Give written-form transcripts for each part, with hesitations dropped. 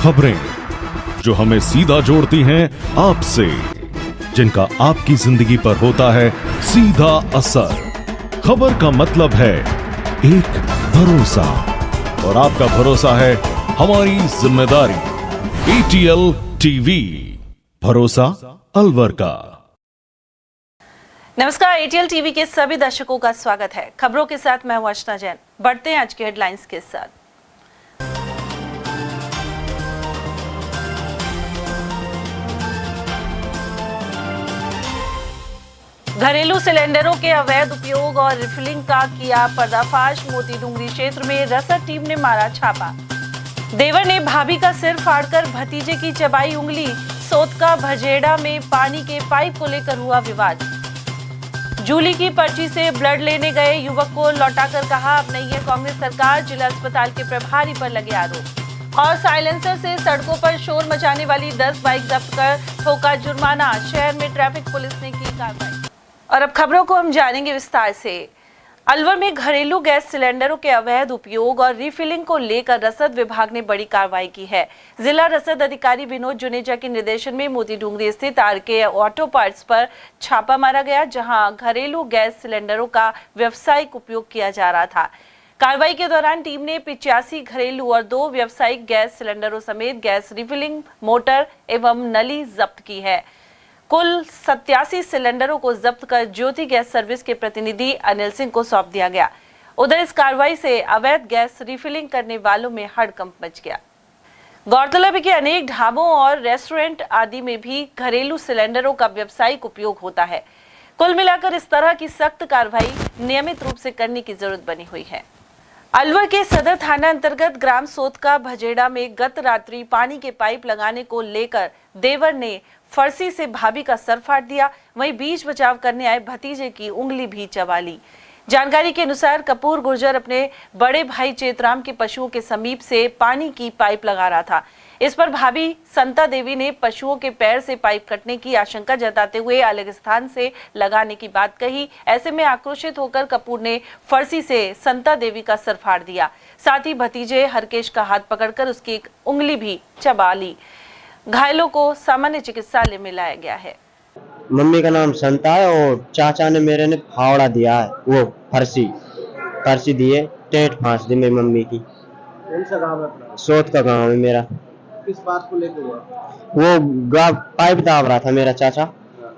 खबरें जो हमें सीधा जोड़ती हैं आपसे, जिनका आपकी जिंदगी पर होता है सीधा असर। खबर का मतलब है एक भरोसा, और आपका भरोसा है हमारी जिम्मेदारी। ATL टीवी, भरोसा अलवर का। नमस्कार, ATL टीवी के सभी दर्शकों का स्वागत है। खबरों के साथ मैं हूं अर्चना जैन। बढ़ते हैं आज के हेडलाइंस के साथ। घरेलू सिलेंडरों के अवैध उपयोग और रिफिलिंग का किया पर्दाफाश। मोती डूंगरी क्षेत्र में रसद टीम ने मारा छापा। देवर ने भाभी का सिर फाड़कर भतीजे की चबाई उंगली। सोतका भजेड़ा में पानी के पाइप को लेकर हुआ विवाद। जूली की पर्ची से ब्लड लेने गए युवक को लौटाकर कहा अब नहीं है कांग्रेस सरकार। जिला अस्पताल के प्रभारी पर लगे आरोप। और साइलेंसर से सड़कों पर शोर मचाने वाली 10 बाइक जब्त कर ठोका जुर्माना। शहर में ट्रैफिक पुलिस ने की कार्रवाई। और अब खबरों को हम जानेंगे विस्तार से। अलवर में घरेलू गैस सिलेंडरों के अवैध उपयोग और रिफिलिंग को लेकर रसद विभाग ने बड़ी कार्रवाई की है। जिला रसद अधिकारी विनोद जुनेजा के निर्देशन में मोती डूंगरी स्थित RK ऑटो पार्ट्स पर छापा मारा गया, जहां घरेलू गैस सिलेंडरों का व्यावसायिक उपयोग किया जा रहा था। कार्रवाई के दौरान टीम ने 85 घरेलू और 2 व्यावसायिक गैस सिलेंडरों समेत गैस रिफिलिंग मोटर एवं नली जब्त की है। कुल 87 सिलेंडरों को जब्त कर ज्योति गैस सर्विस के प्रतिनिधि अनिल सिंह को सौंप दिया गया। उधर इस कार्रवाई से अवैध गैस रिफिलिंग करने वालों में हड़कंप मच गया। गौरतलब है कि अनेक ढाबों और रेस्टोरेंट आदि में भी घरेलू सिलेंडरों का व्यावसायिक उपयोग होता है। कुल मिलाकर इस तरह की सख्त कार्रवाई नियमित रूप से करने की जरूरत बनी हुई है। अलवर के सदर थाना अंतर्गत ग्राम सोतका भजेड़ा में गत रात्रि पानी के पाइप लगाने को लेकर देवर ने फरसी से भाभी का सर फाड़ दिया। वहीं बीच बचाव करने आए भतीजे की उंगली भी चबा ली। जानकारी के अनुसार कपूर गुर्जर अपने बड़े भाई चेतराम के पशुओं के समीप से पानी की पाइप लगा रहा था। इस पर भाभी संता देवी ने पशुओं के पैर से पाइप कटने की आशंका जताते हुए अलग स्थान से लगाने की बात कही। ऐसे में आक्रोशित होकर कपूर ने फरसी से संता देवी का सर फाड़ दिया। साथ ही भतीजे हरकेश का हाथ पकड़कर उसकी एक उंगली भी चबा ली। घायलों को सामान्य चिकित्सालय में लाया गया है। मम्मी का नाम संता है और चाचा ने मेरे ने फावड़ा दिया है, वो फरसी दिए, टेट फांस दी मेरी मम्मी की। कौन सा गांव है अपना? सोत का गांव है मेरा। किस बात को लेकर हुआ? वो गाय पाइप दाब रहा था मेरा चाचा।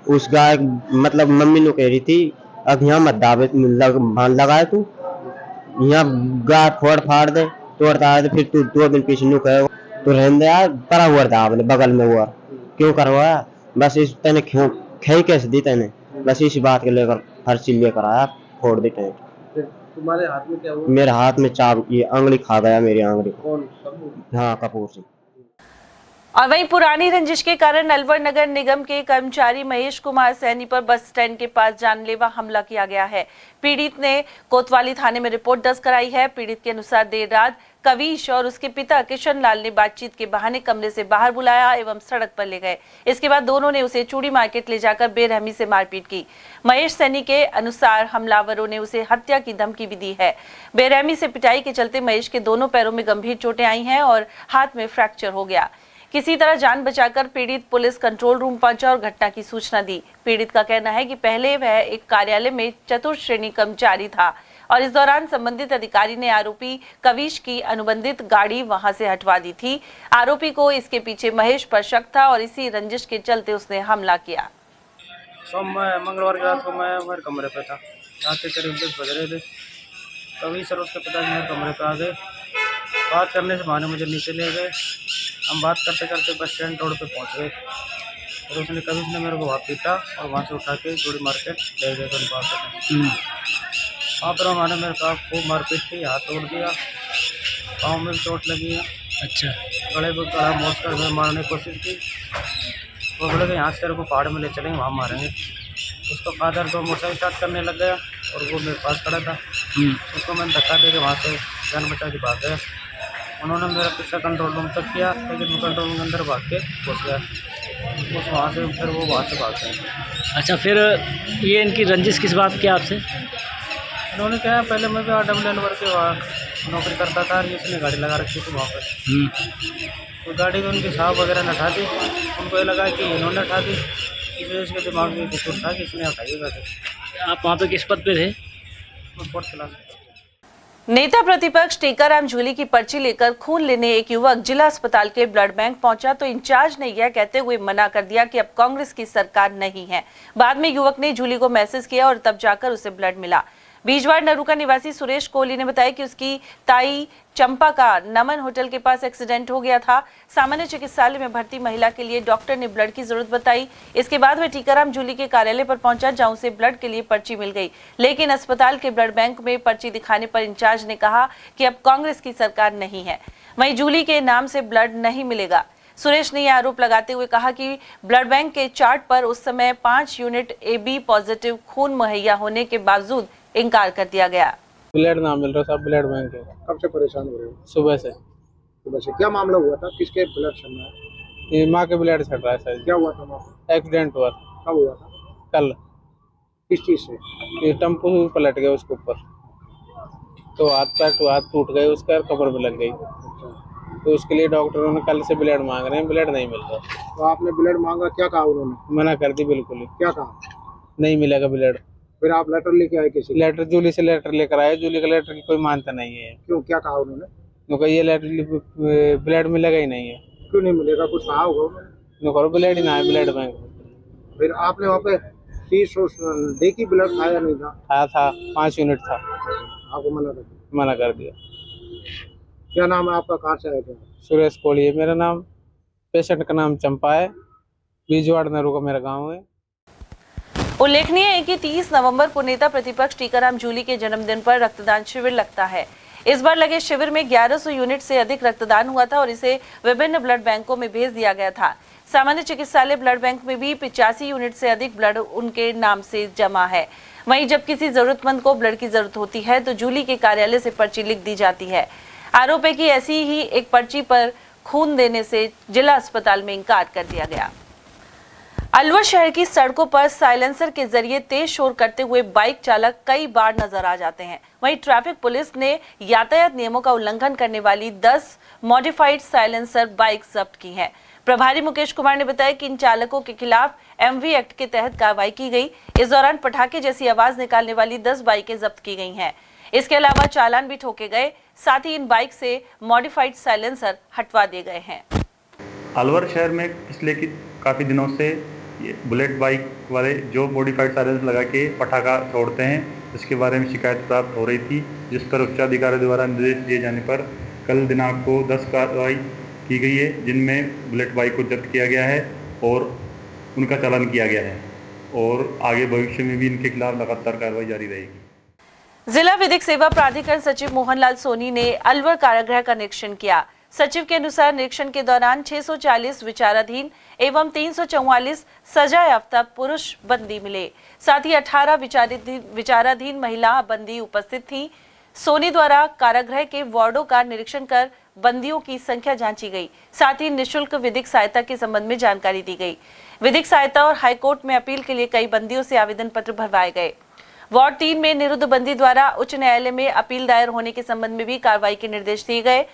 उस गाय मतलब मम्मी ने कह रही थी अब यहाँ मत दाबे, लगाए तू यहाँ गाय फोड़ फाड़ दे, तोड़ता दे, फिर तू 2 दिन पीछे नु कहे तो रहने यार परा हुआ दाब ले बगल में हुआ क्यों करवाया। बस इस तने क्यों खे कैसे दी तने, बस इसी बात के लेकर फरसी लेकर आया, फोड़ दी टेट। तुम्हारे हाथ में क्या हुआ? मेरे हाथ में चाब, ये अंगली खा गया मेरी अंगली को। कौन? कपूर? हाँ, कपूर सिंह। और वहीं पुरानी रंजिश के कारण अलवर नगर निगम के कर्मचारी महेश कुमार सैनी पर बस स्टैंड के पास जानलेवा हमला किया गया है। पीड़ित ने कोतवाली थाने में रिपोर्ट दर्ज कराई है। पीड़ित के अनुसार देर रात कविश और उसके पिता किशन लाल ने बातचीत के बहाने कमरे से बाहर बुलाया एवं सड़क पर ले गए। इसके बाद दोनों ने उसे चूड़ी मार्केट ले जाकर बेरहमी से मारपीट की। महेश सैनी के अनुसार हमलावरों ने उसे हत्या की धमकी भी दी है। बेरहमी से पिटाई के चलते महेश के दोनों पैरों में गंभीर चोटें आई हैं और हाथ में फ्रैक्चर हो गया। किसी तरह जान बचाकर पीड़ित पुलिस कंट्रोल रूम पहुंचा और घटना की सूचना दी। पीड़ित का कहना है कि पहले वह एक कार्यालय में चतुर्थ श्रेणी कर्मचारी था और इस दौरान संबंधित अधिकारी ने आरोपी कविश की अनुबंधित गाड़ी वहां से हटवा दी थी। आरोपी को इसके पीछे महेश पर शक था और इसी रंजिश के चलते उसने हमला किया। मंगलवार की रात को मैं मेरे कमरे पे था, रात के करीब 10 बज रहे थे। कविश और उसके पिताजी मेरे कमरे पे आ गए। बात करने से बहाने मुझे नीचे ले गए। हम बात करते करते बस स्टैंड रोड पे पहुंच गए। फिर उसने कविश ने मेरे को वहाँ पीटा और वहाँ से उठा के चूड़ी मार्केट ले गए। वहाँ पर उन्होंने मेरे साथ खूब मारपीट की, हाथ तोड़ दिया, पाँव में भी चोट लगी है। अच्छा। गले को गला मोच कर मैं मारने की कोशिश की। वो बोले कि यहाँ से तेरे को पहाड़ में ले चलेंगे, वहाँ मारेंगे। उसका फादर तो मोटरसाइकिल स्टार्ट करने लग गया और वो मेरे पास खड़ा था। उसको मैंने धक्का दे के वहाँ से जान बचा के भाग गया। उन्होंने मेरा पीछा कंट्रोल रूम तक किया, लेकिन मैं कंट्रोल रूम के अंदर भाग के घुस गया। उस वहाँ से फिर वो वहाँ से भाग गए। अच्छा, फिर ये इनकी रंजिश किस बात की आपसे? इन्होंने कहा पहले मैं भी RWL वर्क के वहाँ नौकरी करता था, इसने गाड़ी लगा रखी थी वहाँ पर। तो गाड़ी में उनकी साहब वगैरह ने उठा दी, उनको ये लगा कि इन्होंने उठा दी, इस वजह से उसके दिमाग में कुछ था कि इसने उठाई गाड़ी। आप वहाँ पे किस पद पे थे? Fourth class. नेता प्रतिपक्ष टीकाराम जूली की पर्ची लेकर खून लेने एक युवक जिला अस्पताल के ब्लड बैंक पहुंचा तो इंचार्ज ने यह कहते हुए मना कर दिया कि अब कांग्रेस की सरकार नहीं है। बाद में युवक ने जूली को मैसेज किया और तब जाकर उसे ब्लड मिला। बीजवाड़ नरूका निवासी सुरेश कोहली ने बताया कि उसकी ताई चंपा का नमन होटल के पास एक्सीडेंट हो गया था। सामान्य चिकित्सालय में भर्ती महिला के लिए डॉक्टर ने ब्लड की जरूरत बताई। इसके बाद वह टीकाराम जूली के कार्यालय पर पहुंचा, जहां उसे ब्लड के लिए पर्ची मिल गई। लेकिन अस्पताल के ब्लड बैंक में पर्ची दिखाने पर इंचार्ज ने कहा कि अब कांग्रेस की सरकार नहीं है, वहीं जूली के नाम से ब्लड नहीं मिलेगा। सुरेश ने यह आरोप लगाते हुए कहा कि ब्लड बैंक के चार्ट पर उस समय 5 यूनिट AB पॉजिटिव खून मुहैया होने के बावजूद इनकार कर दिया गया। ब्लड ना मिल रहा साहब, ब्लड बैंक है। कब से परेशान हो रहे हो? सुबह से। सुबह से क्या मामला हुआ था? किसके ब्लड चल रहा है? ये माँ के ब्लड चढ़ रहा है सर। क्या हुआ था माँ को? एक्सीडेंट हुआ था। कब हुआ था? कल। किस चीज से? ये टेम्पो पलट गया उसके ऊपर, तो हाथ टूट गए उसका और कमर में लग गई। तो उसके लिए डॉक्टरों ने कल से ब्लड मांग रहे हैं, ब्लड नहीं मिल रहा। तो आपने ब्लड मांगा, क्या कहा उन्होंने? मना कर दी बिल्कुल ही, क्या कहा? नहीं मिलेगा ब्लड। फिर आप लेटर लेके आए किसी? लेटर जूली से लेटर लेकर आए, जूली का लेटर की कोई मानता नहीं है। क्यों, क्या कहा उन्होंने? क्योंकि ये लेटर ब्लड मिलेगा ही नहीं है। क्यों नहीं मिलेगा? कुछ कहा होगा उन्होंने? ब्लड ही ना है ब्लड बैंक। फिर आपने वहाँ पे फीस दे की ब्लड खाया नहीं था? खाया था, 5 यूनिट था। आपको मना कर दिया? क्या नाम है आपका? कहाँ से आए थे? सुरेश कोहली है मेरा नाम, पेशेंट का नाम चंपा है, बीजवाड़ नरूका मेरा गांव है। उल्लेखनीय है कि 30 नवंबर को नेता प्रतिपक्ष टीकाराम जूली के जन्मदिन पर रक्तदान शिविर लगता है। इस बार लगे शिविर में 1100 यूनिट से अधिक रक्तदान हुआ था और इसे विभिन्न ब्लड बैंकों में भेज दिया गया था। सामान्य चिकित्सालय ब्लड बैंक में भी 85 यूनिट से अधिक ब्लड उनके नाम से जमा है। वहीं जब किसी जरूरतमंद को ब्लड की जरूरत होती है तो जूली के कार्यालय से पर्ची लिख दी जाती है। आरोप है कि ऐसी ही एक पर्ची पर खून देने से जिला अस्पताल में इंकार कर दिया गया। अलवर शहर की सड़कों पर साइलेंसर के जरिए तेज शोर करते हुए बाइक चालक कई बार नजर आ जाते हैं। वहीं ट्रैफिक पुलिस ने यातायात नियमों का उल्लंघन करने वाली 10 मॉडिफाइड साइलेंसर बाइक जब्त की हैं। प्रभारी मुकेश कुमार ने बताया कि इन चालकों के खिलाफ MV एक्ट के तहत कार्रवाई की गई। इस दौरान पटाखे जैसी आवाज निकालने वाली 10 बाइकें जब्त की गई हैं। इसके अलावा चालान भी ठोके गए, साथ ही इन बाइक से मॉडिफाइड साइलेंसर हटवा दिए गए हैं। अलवर शहर में पिछले काफ़ी दिनों से ये बुलेट बाइक वाले जो मॉडिफाइड साइलेंसर लगा के पटाखा छोड़ते हैं, इसके बारे में शिकायत प्राप्त हो रही थी, जिस पर उच्चाधिकारी द्वारा निर्देश दिए जाने पर कल दिनांक को 10 कार्रवाई की गई है, जिनमें बुलेट बाइक को जब्त किया गया है और उनका चालान किया गया है और आगे भविष्य में भी इनके खिलाफ लगातार कार्रवाई जारी रहेगी। जिला विधिक सेवा प्राधिकरण सचिव मोहनलाल सोनी ने अलवर कारागृह का निरीक्षण किया। सचिव के अनुसार निरीक्षण के दौरान 640 विचाराधीन एवं 344 सजा याफ्ता पुरुष बंदी मिले। साथ ही 18 विचाराधीन महिला बंदी उपस्थित थी। सोनी द्वारा कारागृह के वार्डों का निरीक्षण कर बंदियों की संख्या जांची गई। साथ ही निःशुल्क विधिक सहायता के संबंध में जानकारी दी गई। विधिक सहायता और हाईकोर्ट में अपील के लिए कई बंदियों से आवेदन पत्र भरवाए गए। वार्ड 3 में निरुद्ध बंदी द्वारा उच्च न्यायालय में अपील दायर होने के संबंध में भी कार्रवाई के निर्देश दिए गए।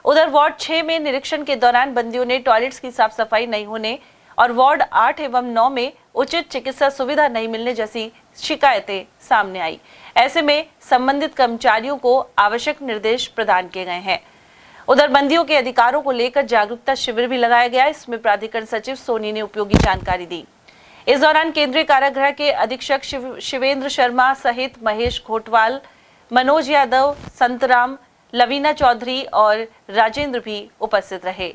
उधर वार्ड 6 में निरीक्षण के दौरान बंदियों ने टॉयलेट्स की साफ सफाई नहीं होने और वार्ड 8 एवं 9 में उचित चिकित्सा सुविधा नहीं मिलने जैसी शिकायतें सामने आई। ऐसे में संबंधित कर्मचारियों को आवश्यक निर्देश प्रदान किए गए हैं। उधर बंदियों के अधिकारों को लेकर जागरूकता शिविर भी लगाया गया। इसमें प्राधिकरण सचिव सोनी ने उपयोगी जानकारी दी। इस दौरान केंद्रीय कारागृह के अधीक्षक शिवेंद्र शर्मा सहित महेश घोटवाल, मनोज यादव, संतराम, लवीना चौधरी और राजेंद्र भी उपस्थित रहे।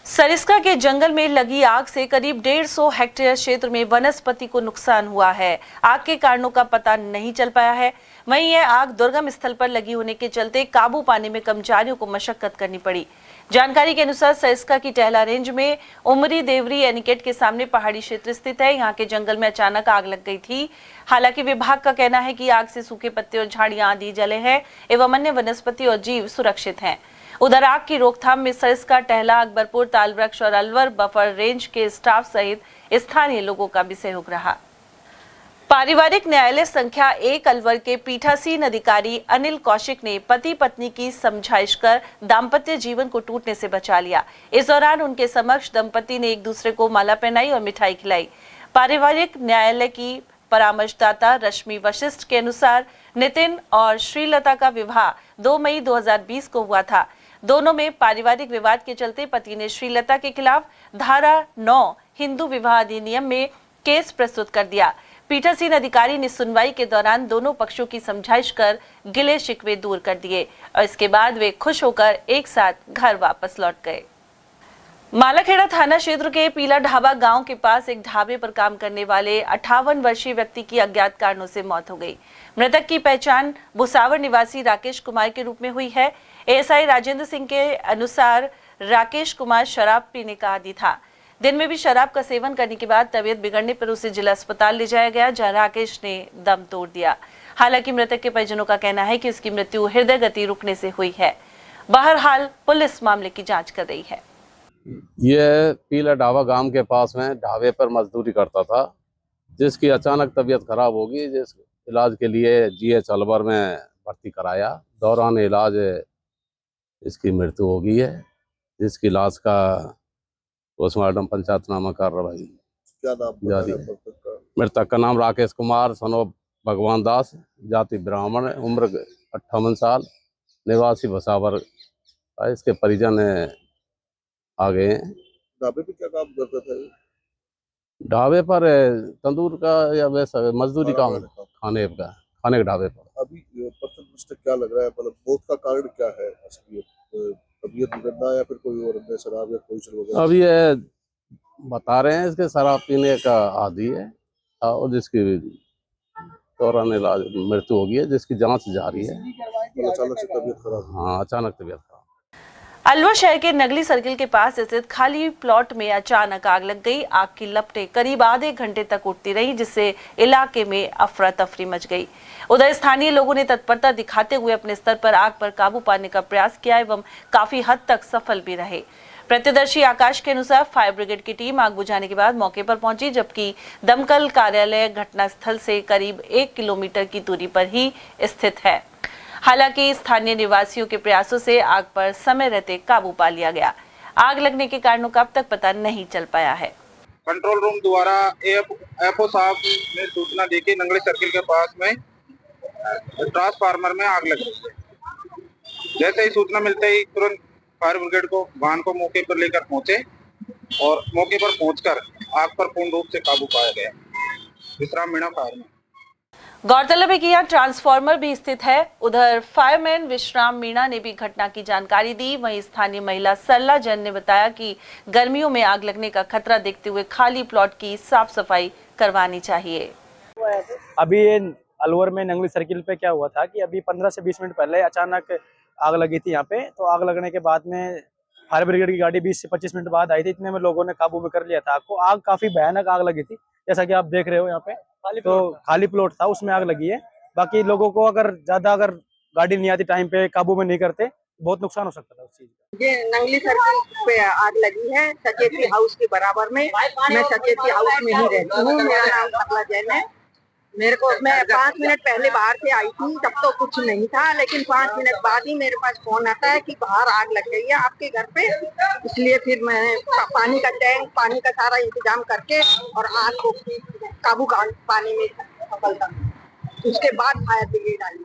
सरिस्का के जंगल में लगी आग से करीब 150 हेक्टेयर क्षेत्र में वनस्पति को नुकसान हुआ है। आग के कारणों का पता नहीं चल पाया है। वहीं यह आग दुर्गम स्थल पर लगी होने के चलते काबू पाने में कर्मचारियों को मशक्कत करनी पड़ी। जानकारी के अनुसार सरिस्का की टहला रेंज में उमरी देवरी एनिकेट के सामने पहाड़ी क्षेत्र स्थित है। यहाँ के जंगल में अचानक आग लग गई थी। हालांकि विभाग का कहना है कि आग से सूखे पत्ते और झाड़ियां आदि जले हैं एवं अन्य वनस्पति और जीव सुरक्षित हैं। उधर आग की रोकथाम में सरिस्का, टहला, अकबरपुर, तालवृक्ष और अलवर बफर रेंज के स्टाफ सहित स्थानीय लोगों का भी सहयोग रहा। पारिवारिक न्यायालय संख्या 1 अलवर के पीठासीन अधिकारी अनिल कौशिक ने पति पत्नी की समझाइश कर दाम्पत्य जीवन को टूटने से बचा लिया। इस दौरान उनके समक्ष दंपति ने एक दूसरे को माला पहनाई और मिठाई खिलाई। पारिवारिक न्यायालय की परामर्शदाता रश्मि वशिष्ठ के अनुसार नितिन और श्रीलता का विवाह 2 मई 2020 को हुआ था। दोनों में पारिवारिक विवाद के चलते पति ने श्रीलता के खिलाफ धारा 9 हिंदू विवाह अधिनियम में केस प्रस्तुत कर दिया। पीठासीन अधिकारी ने सुनवाई के दौरान दोनों पक्षों की समझाइश कर गिले शिकवे दूर कर दिए और इसके बाद वे खुश होकर एक साथ घर वापस लौट गए। मालाखेड़ा थाना क्षेत्र के पीला ढाबा गांव के पास एक ढाबे पर काम करने वाले 58 वर्षीय व्यक्ति की अज्ञात कारणों से मौत हो गई। मृतक की पहचान भुसावर निवासी राकेश कुमार के रूप में हुई है। एएसआई राजेंद्र सिंह के अनुसार राकेश कुमार शराब पीने का आदी था। दिन में भी शराब का सेवन करने के बाद तबीयत बिगड़ने पर उसे जिला अस्पताल ले जाया गया, जहां राकेश ने दम तोड़ दिया। हालांकि मृतक के परिजनों का कहना है कि उसकी मृत्यु हृदय गति रुकने से हुई है। बहरहाल पुलिस मामले की जांच कर रही है। यह पीला ढाबा गांव के पास में ढाबे पर मजदूरी करता था, जिसकी अचानक तबीयत खराब होगी, जिस इलाज के लिए जीएच अलवर में भर्ती कराया। दौरान इलाज इसकी मृत्यु हो गई है, जिसकी लाश का पोस्टमार्टम पंचायतनामा कार्रवाई जारी है। मृतक का नाम राकेश कुमार सनो भगवान दास, जाति ब्राह्मण, उम्र 58 साल, निवासी भुसावर। इसके परिजन आ गए हैं। ढाबे पे क्या काम करता था? ढाबे पर तंदूर का या वैसा मजदूरी काम, खाने के ढाबे पर। अभी प्रथम दृष्टया क्या लग रहा है, मतलब मौत का कारण क्या है? असलियत तबीयत बिगड़ना या फिर कोई और शराब या पोजीशन वगैरह? अब ये बता रहे हैं इसके शराब पीने का आदी है और जिसकी दौरान इलाज मृत्यु हो गई है, जिसकी जांच जारी है। अचानक से तबीयत खराब? हाँ, अचानक तबीयत खराब। अलवर शहर के नगली सर्किल के पास स्थित खाली प्लॉट में अचानक आग लग गई। आग की लपटें करीब आधे घंटे तक उठती रही, जिससे इलाके में अफरा तफरी मच गई। उधर स्थानीय लोगों ने तत्परता दिखाते हुए अपने स्तर पर आग पर काबू पाने का प्रयास किया एवं काफी हद तक सफल भी रहे। प्रत्यदर्शी आकाश के अनुसार फायर ब्रिगेड की टीम आग बुझाने के बाद मौके पर पहुंची, जबकि दमकल कार्यालय घटनास्थल से करीब 1 किलोमीटर की दूरी पर ही स्थित है। हालांकि स्थानीय निवासियों के प्रयासों से आग पर समय रहते काबू पा लिया गया। आग लगने के कारणों का अब तक पता नहीं चल पाया है। कंट्रोल रूम द्वारा एफओ साहब ने सूचना दी कि नंगली सर्किल के पास में ट्रांसफार्मर में आग लग गई है। जैसे ही सूचना मिलते ही तुरंत फायर ब्रिगेड को वाहन को मौके पर लेकर पहुंचे और मौके पर पहुंचकर आग पर पूर्ण रूप से काबू पाया गया। विश्राम मीणा फायर में। गौरतलब है कि यहाँ ट्रांसफार्मर भी स्थित है। उधर फायरमैन विश्राम मीणा ने भी घटना की जानकारी दी। वहीं स्थानीय महिला सरला जैन ने बताया कि गर्मियों में आग लगने का खतरा देखते हुए खाली प्लॉट की साफ सफाई करवानी चाहिए। अभी ये अलवर में नंगली सर्किल पे क्या हुआ था कि अभी 15 से 20 मिनट पहले अचानक आग लगी थी यहाँ पे। तो आग लगने के बाद में फायर ब्रिगेड की गाड़ी 20 से 25 मिनट बाद आई थी। इतने में लोगों ने काबू में कर लिया था आग को। आग काफी भयानक आग लगी थी, जैसा कि आप देख रहे हो यहाँ पे। तो खाली प्लॉट था, उसमें आग लगी है। बाकी लोगों को अगर गाड़ी नहीं आती टाइम पे, काबू में नहीं करते, बहुत नुकसान हो सकता था उस चीज का। ये नंगली सर्किल पे आग लगी है, सचेती हाउस के बराबर में। मैं सचेती हाउस में ही रहती हूँ। मेरा नाम सरला जैन है। मैं 5 मिनट पहले बाहर से आई थी, तब तो कुछ नहीं था, लेकिन 5 मिनट बाद ही मेरे पास फोन आता है कि बाहर आग लग गई है आपके घर पे। इसलिए फिर मैंने पानी का टैंक, पानी का सारा इंतजाम करके और आग को काबू पाने में सफलता। उसके बाद फायर ब्रिगेड आई।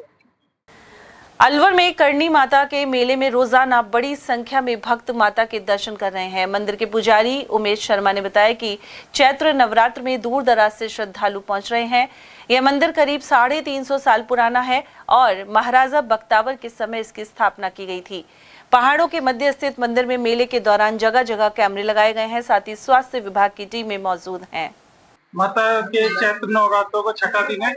अलवर में करणी माता के मेले में रोजाना बड़ी संख्या में भक्त माता के दर्शन कर रहे हैं। मंदिर के पुजारी उमेश शर्मा ने बताया कि चैत्र नवरात्र में दूर दराज से श्रद्धालु पहुंच रहे हैं। यह मंदिर करीब 350 साल पुराना है और महाराजा बख्तावर के समय इसकी स्थापना की गई थी। पहाड़ों के मध्य स्थित मंदिर में मेले के दौरान जगह जगह कैमरे लगाए गए हैं। साथ ही स्वास्थ्य विभाग की टीमें मौजूद हैं। माता के चैत्र नवरात्रों का छठा दिन है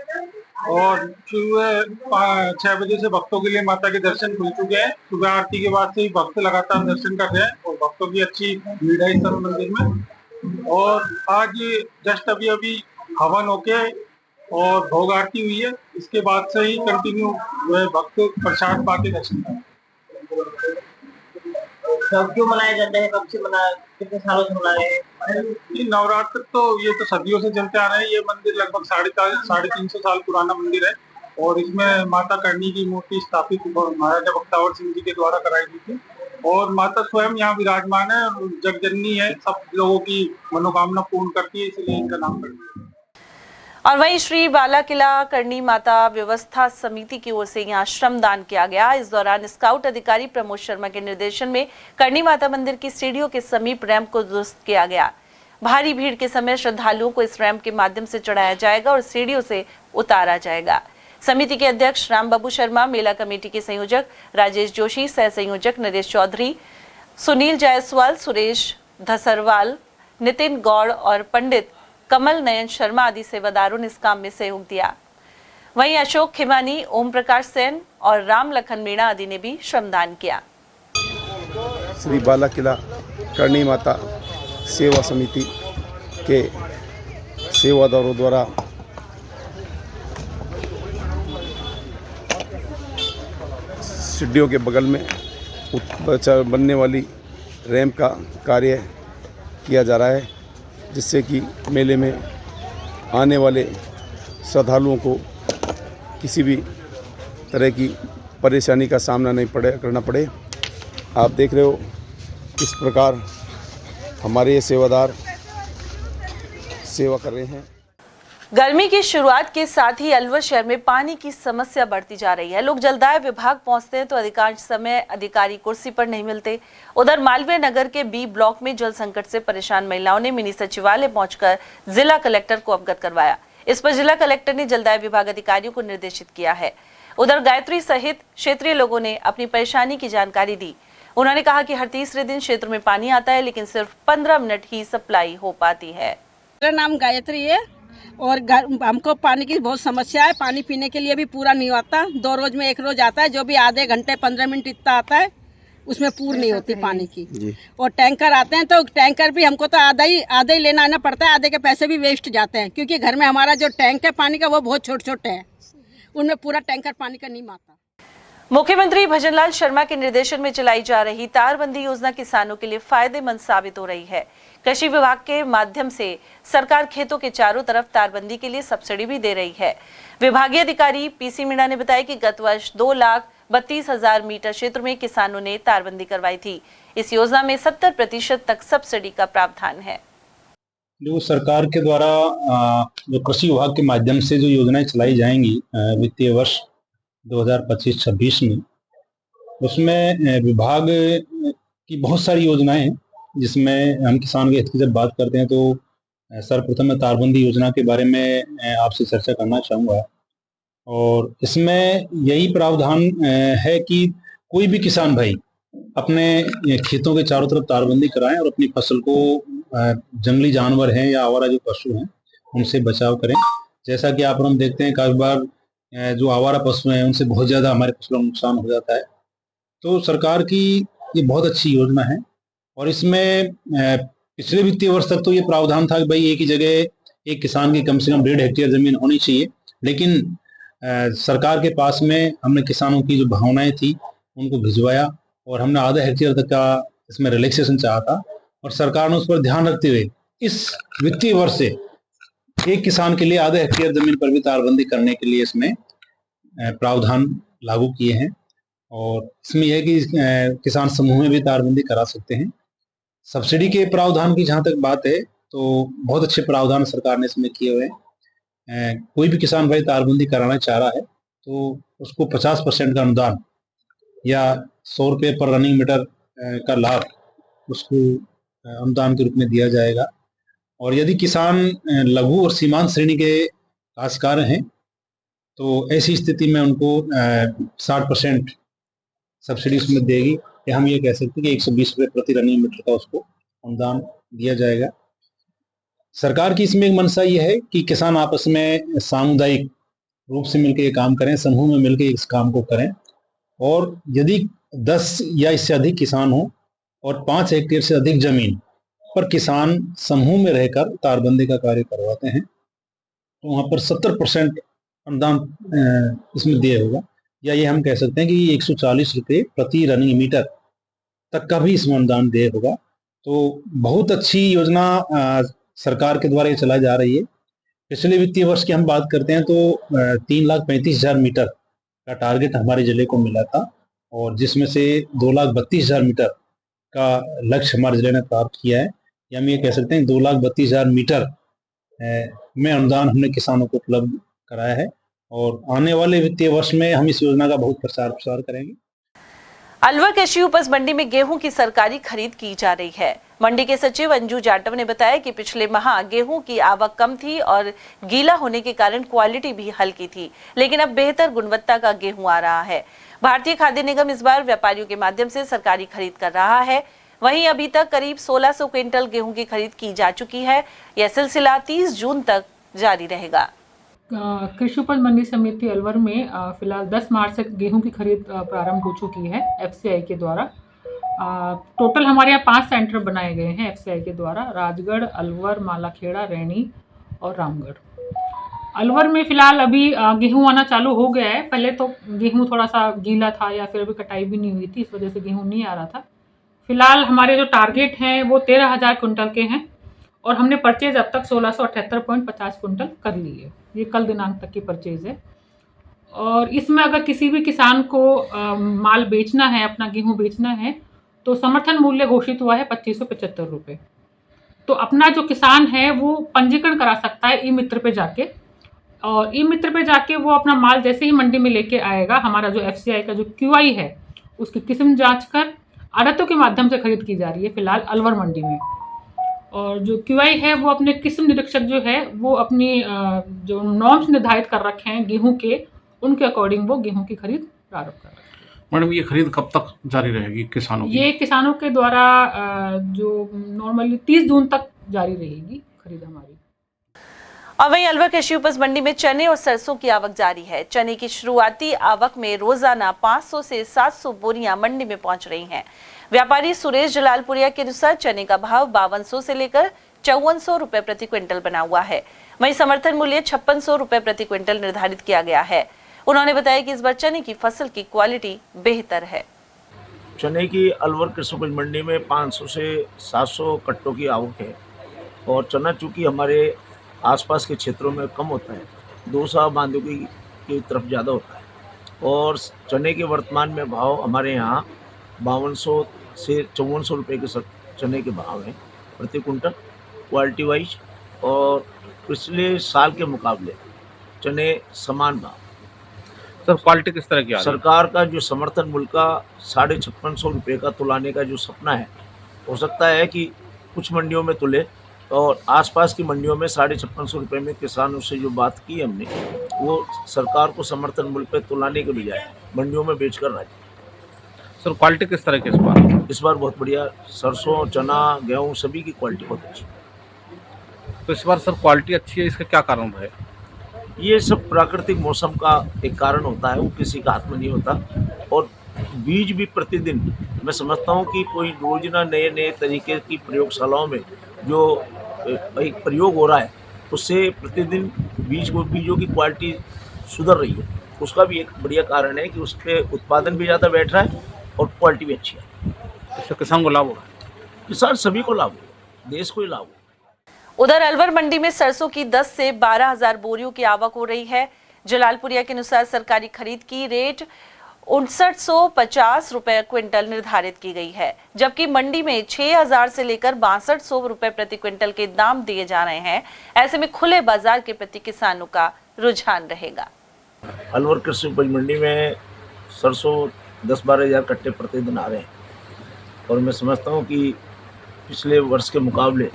और सुबह 6 बजे से भक्तों के लिए माता के दर्शन खुल चुके हैं। सुबह आरती के बाद से ही भक्त लगातार दर्शन कर रहे हैं और भक्तों की अच्छी भीड़ है इस तरह मंदिर में। और आज जस्ट अभी हवन होके और भोग आरती हुई है, इसके बाद से ही कंटिन्यू भक्त प्रसाद पाके दर्शन कर रहे हैं। कब क्यों मनाए जाते हैं, कब से मना, कितने सालों से मना रहे हैं? ये नवरात्र तो ये तो सदियों से चलते आ रहे हैं। ये मंदिर लगभग 350 साल पुराना मंदिर है और इसमें माता करणी की मूर्ति स्थापित महाराजा बख्तावर सिंह जी के द्वारा कराई गई थी और माता स्वयं यहाँ विराजमान है और जगजननी है, सब लोगों की मनोकामना पूर्ण करती है, इसलिए इनका नाम करती है। और वहीं श्री बाला किला करणी माता व्यवस्था समिति की ओर से यहाँ श्रमदान किया गया। इस दौरान स्काउट अधिकारी प्रमोद शर्मा के निर्देशन में करणी माता मंदिर की सीढ़ियों के समीप रैंप को दुरुस्त किया गया। भारी भीड़ के समय श्रद्धालुओं को इस रैंप के माध्यम से चढ़ाया जाएगा और सीढ़ियों से उतारा जाएगा। समिति के अध्यक्ष राम बाबू शर्मा, मेला कमेटी के संयोजक राजेश जोशी, सह संयोजक नरेश चौधरी, सुनील जायसवाल, सुरेश धसरवाल, नितिन गौड़ और पंडित कमल नयन शर्मा आदि सेवादारों ने इस काम में सहयोग दिया। वहीं अशोक खिमानी, ओम प्रकाश सेन और राम लखन मीणा आदि ने भी श्रमदान किया। श्री बाला किला करणी माता सेवा समिति के सेवादारों द्वारा सीढ़ियों के बगल में बनने वाली रैंप का कार्य किया जा रहा है, जिससे कि मेले में आने वाले श्रद्धालुओं को किसी भी तरह की परेशानी का सामना नहीं करना पड़े। आप देख रहे हो किस प्रकार हमारे ये सेवादार सेवा कर रहे हैं। गर्मी की शुरुआत के साथ ही अलवर शहर में पानी की समस्या बढ़ती जा रही है। लोग जलदाय विभाग पहुंचते हैं तो अधिकांश समय अधिकारी कुर्सी पर नहीं मिलते। उधर मालवीय नगर के बी ब्लॉक में जल संकट से परेशान महिलाओं ने मिनी सचिवालय पहुंचकर जिला कलेक्टर को अवगत करवाया। इस पर जिला कलेक्टर ने जलदाय विभाग अधिकारियों को निर्देशित किया है। उधर गायत्री सहित क्षेत्रीय लोगों ने अपनी परेशानी की जानकारी दी। उन्होंने कहा कि हर तीसरे दिन क्षेत्र में पानी आता है, लेकिन सिर्फ 15 मिनट ही सप्लाई हो पाती है। मेरा नाम गायत्री है और हमको पानी की बहुत समस्या है। पानी पीने के लिए भी पूरा नहीं आता, 2 रोज में 1 रोज आता है, जो भी आधे घंटे 15 मिनट इतना आता है उसमें पूर्ण नहीं होती पानी की। और टैंकर आते हैं तो टैंकर भी हमको तो आधा ही लेना आना पड़ता है, आधे के पैसे भी वेस्ट जाते हैं, क्योंकि घर में हमारा जो टैंक है पानी का वो बहुत छोटे हैं, उनमें पूरा टैंकर पानी का नहीं आता। मुख्यमंत्री भजनलाल शर्मा के निर्देशन में चलाई जा रही तारबंदी योजना किसानों के लिए फायदेमंद साबित हो रही है। कृषि विभाग के माध्यम से सरकार खेतों के चारों तरफ तारबंदी के लिए सब्सिडी भी दे रही है। विभागीय अधिकारी पीसी मीणा ने बताया कि गत वर्ष 2,32,000 मीटर क्षेत्र में किसानों ने तारबंदी करवाई थी। इस योजना में 70% तक सब्सिडी का प्रावधान है। जो सरकार के द्वारा जो कृषि विभाग के माध्यम से जो योजनाएं चलाई जाएंगी वित्तीय वर्ष 2025-26 में, उसमें विभाग की बहुत सारी योजनाएं हैं, जिसमें हम किसानों के हित की जब बात करते हैं तो सर्वप्रथम मैं तारबंदी योजना के बारे में आपसे चर्चा करना चाहूँगा। और इसमें यही प्रावधान है कि कोई भी किसान भाई अपने खेतों के चारों तरफ तारबंदी कराएं और अपनी फसल को जंगली जानवर हैं या आवारा जो पशु हैं उनसे बचाव करें। जैसा कि आप हम देखते हैं काफी बार जो आवारा पशु हैं उनसे बहुत ज़्यादा हमारे फसलों को नुकसान हो जाता है। तो सरकार की ये बहुत अच्छी योजना है और इसमें पिछले वित्तीय वर्ष तक तो ये प्रावधान था कि भाई एक ही जगह एक किसान की कम से कम 1.5 हेक्टेयर जमीन होनी चाहिए, लेकिन सरकार के पास में हमने किसानों की जो भावनाएं थी उनको भिजवाया और हमने आधा हेक्टेयर तक का इसमें रिलैक्सेशन चाहा था और सरकार ने उस पर ध्यान रखते हुए इस वित्तीय वर्ष से एक किसान के लिए आधा हेक्टेयर जमीन पर भी तारबंदी करने के लिए इसमें प्रावधान लागू किए हैं। और इसमें यह है कि किसान समूह में भी तारबंदी करा सकते हैं। सब्सिडी के प्रावधान की जहाँ तक बात है तो बहुत अच्छे प्रावधान सरकार ने इसमें किए हुए हैं। कोई भी किसान भाई तारबंदी कराना चाह रहा है तो उसको 50% का अनुदान या 100 रुपये पर रनिंग मीटर का लाभ उसको अनुदान के रूप में दिया जाएगा। और यदि किसान लघु और सीमांत श्रेणी के काश्तकार हैं तो ऐसी स्थिति में उनको 60% सब्सिडी उसमें देगी, या हम ये कह सकते हैं कि 120 रुपये प्रति रनिंग मीटर का उसको अनुदान दिया जाएगा। सरकार की इसमें एक मंशा ये है कि किसान आपस में सामुदायिक रूप से मिलकर ये काम करें, समूह में मिलकर इस काम को करें। और यदि 10 या इससे अधिक किसान हो और 5 हेक्टेयर से अधिक जमीन पर किसान समूह में रहकर तारबंदी का कार्य करवाते हैं तो वहाँ पर 70% अनुदान इसमें दिया होगा, या ये हम कह सकते हैं कि 140 रुपये प्रति रनिंग मीटर तक का भी इसमें अनुदान देय होगा। तो बहुत अच्छी योजना सरकार के द्वारा ये चलाई जा रही है। पिछले वित्तीय वर्ष की हम बात करते हैं तो 3,35,000 मीटर का टारगेट हमारे जिले को मिला था, और जिसमें से 2,32,000 मीटर का लक्ष्य हमारे जिले ने प्राप्त किया है। या हम ये कह सकते हैं 2,32,000 मीटर में अनुदान हमने किसानों को उपलब्ध कराया है, और आने वाले वित्तीय वर्ष में हम इस योजना का बहुत प्रसार करेंगे। अलवर कृषि उपज मंडी में गेहूं की सरकारी खरीद की जा रही है। मंडी के सचिव अंजू जाटव ने बताया कि पिछले माह गेहूं की आवक कम थी और गीला होने के कारण क्वालिटी भी हल्की थी, लेकिन अब बेहतर गुणवत्ता का गेहूं आ रहा है। भारतीय खाद्य निगम इस बार व्यापारियों के माध्यम से सरकारी खरीद कर रहा है। वहीं अभी तक करीब 1600 क्विंटल गेहूं की खरीद की जा चुकी है। यह सिलसिला 30 जून तक जारी रहेगा। कृषि उपज मंडी समिति अलवर में फिलहाल 10 मार्च से गेहूं की खरीद प्रारंभ हो चुकी है एफसीआई के द्वारा। टोटल हमारे यहाँ 5 सेंटर बनाए गए हैं एफसीआई के द्वारा, राजगढ़, अलवर, मालाखेड़ा, रैनी और रामगढ़। अलवर में फिलहाल अभी गेहूं आना चालू हो गया है। पहले तो गेहूं थोड़ा सा गीला था या फिर अभी कटाई भी नहीं हुई थी, इस वजह से गेहूं नहीं आ रहा था। फिलहाल हमारे जो टारगेट हैं वो 13,000 कुंटल के हैं, और हमने परचेज अब तक 1678.50 कुंटल कर ली है। ये कल दिनांक तक की परचेज है। और इसमें अगर किसी भी किसान को माल बेचना है, अपना गेहूं बेचना है, तो समर्थन मूल्य घोषित हुआ है 2575 रुपये। तो अपना जो किसान है वो पंजीकरण करा सकता है ई मित्र पे जाके, और ई मित्र पे जाके वो अपना माल जैसे ही मंडी में लेके आएगा, हमारा जो एफसीआई का जो क्यूआई है उसकी किस्म जांच कर आड़तों के माध्यम से खरीद की जा रही है फिलहाल अलवर मंडी में। और जो क्यूआई है वो अपने किस्म निरीक्षक जो है वो अपनी जो नॉर्म्स निर्धारित कर रखे हैं गेहूं के, उनके अकॉर्डिंग वो गेहूं की खरीद प्रारंभ कर रहे हैं। मैडम, ये खरीद कब तक जारी रहेगी किसानों की? ये किसानों के द्वारा जो नॉर्मली 30 जून तक जारी रहेगी खरीद हमारी। और वहीं अलवर कृषि उपज मंडी में चने और सरसों की आवक जारी है। चने की शुरुआती आवक में रोजाना 500 से 700 बोरियां मंडी में पहुंच रही हैं। व्यापारी सुरेश जलालपुरिया के अनुसार चने का भाव 5200 से लेकर 5400 रुपए प्रति क्विंटल बना हुआ है। वहीं समर्थन मूल्य 5600 रुपए प्रति क्विंटल निर्धारित किया गया है। उन्होंने बताया कि इस बार चने की फसल की क्वालिटी बेहतर है। चने की अलवर कृषि उपज मंडी में 500 से 700 कट्टों की आवक है, और चना चूँकि हमारे आसपास के क्षेत्रों में कम होता है, दौसा बांधों की तरफ ज़्यादा होता है, और चने के वर्तमान में भाव हमारे यहाँ 5200 से 5400 रुपये के चने के भाव हैं प्रति कुंटल क्वालिटी वाइज। और पिछले साल के मुकाबले चने समान भाव। सर, क्वालिटी किस तरह की आ रही है? सरकार का जो समर्थन मूल्य का 5650 रुपये का तुलाने का जो सपना है, हो सकता है कि कुछ मंडियों में तुले, और आसपास की मंडियों में 5650 रुपये में किसानों से जो बात की हमने, वो सरकार को समर्थन मूल्य पर तुलाने के बजाय मंडियों में बेचकर राजी। सर, क्वालिटी किस तरह की इस बार बहुत बढ़िया। सरसों, चना, गेहूँ सभी की क्वालिटी बहुत अच्छी। तो इस बार सर क्वालिटी अच्छी है, इसका क्या कारण है? ये सब प्राकृतिक मौसम का एक कारण होता है, वो किसी का हाथ में नहीं होता। और बीज भी प्रतिदिन, मैं समझता हूँ कि कोई रोजना नए नए तरीके की प्रयोगशालाओं में जो एक प्रयोग हो रहा है, उससे प्रतिदिन बीजों की क्वालिटी सुधर रही है। उसका भी एक बढ़िया कारण है कि उस पर उत्पादन भी ज़्यादा बैठ रहा है और क्वालिटी भी अच्छी है। इससे किसान को लाभ हो रहा है? किसान सभी को लाभ हो, देश को ही लाभ हो। उधर अलवर मंडी में सरसों की 10 से 12,000 बोरियों की आवक हो रही है। जलालपुरिया के अनुसार सरकारी खरीद की रेट 5950 रुपए क्विंटल निर्धारित की गई है, जबकि मंडी में 6000 से लेकर 6200 रुपए प्रति क्विंटल के दाम दिए जा रहे हैं। ऐसे में खुले बाजार के प्रति किसानों का रुझान रहेगा। अलवर कृषि उपज मंडी में सरसों 10-12 हज़ार कट्टे प्रतिदिन आ रहे हैं, और मैं समझता हूँ कि पिछले वर्ष के मुकाबले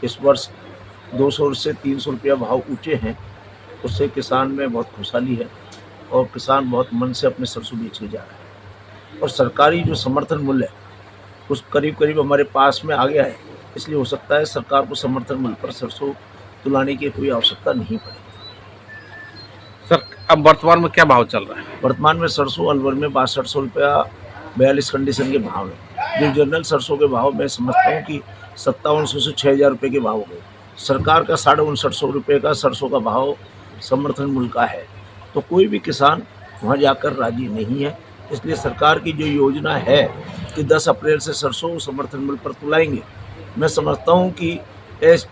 इस वर्ष 200 से 300 रुपया भाव ऊँचे हैं। उससे किसान में बहुत खुशहाली है, और किसान बहुत मन से अपने सरसों बेच के जा रहा है। और सरकारी जो समर्थन मूल्य है उस करीब हमारे पास में आ गया है, इसलिए हो सकता है सरकार को समर्थन मूल्य पर सरसों तुलाने की कोई आवश्यकता नहीं पड़ेगी। सर, अब वर्तमान में क्या भाव चल रहा है? वर्तमान में सरसों अलवर में 6200 रुपया 42 कंडीशन के भाव है। जो जनरल सरसों के भाव मैं समझता हूँ कि 5700 से 6000 रुपये के भाव हो गए। सरकार का 5950 रुपये का सरसों का भाव समर्थन मूल्य का है, तो कोई भी किसान वहाँ जाकर राजी नहीं है। इसलिए सरकार की जो योजना है कि 10 अप्रैल से सरसों समर्थन मूल्य पर तुलाएंगे। मैं समझता हूँ कि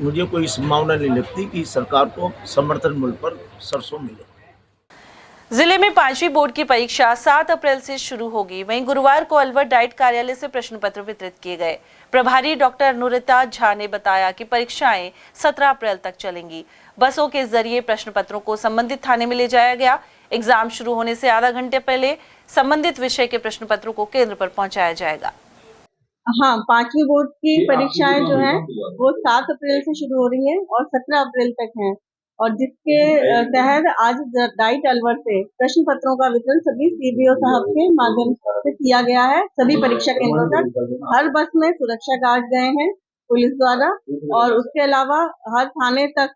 मुझे कोई संभावना नहीं लगती कि सरकार को समर्थन मूल्य पर सरसों मिले। जिले में 5वीं बोर्ड की परीक्षा 7 अप्रैल से शुरू होगी। वहीं गुरुवार को अलवर डाइट कार्यालय से प्रश्न पत्र वितरित किए गए। प्रभारी डॉक्टर नुरिता झा ने बताया कि परीक्षाएं 17 अप्रैल तक चलेंगी। बसों के जरिए प्रश्न पत्रों को संबंधित थाने में ले जाया गया। एग्जाम शुरू होने से आधा घंटे पहले संबंधित विषय के प्रश्न पत्रों को केंद्र पर पहुंचाया जाएगा। हाँ, 5वीं बोर्ड की परीक्षाएं जो हैं वो 7 अप्रैल से शुरू हो रही हैं और 17 अप्रैल तक हैं, और जिसके तहत आज डाइट अलवर से प्रश्न पत्रों का वितरण सभी सीबीओ साहब के माध्यम से किया गया है। सभी परीक्षा केंद्रों तक हर बस में सुरक्षा गार्ड गए हैं पुलिस द्वारा, और उसके अलावा हर थाने तक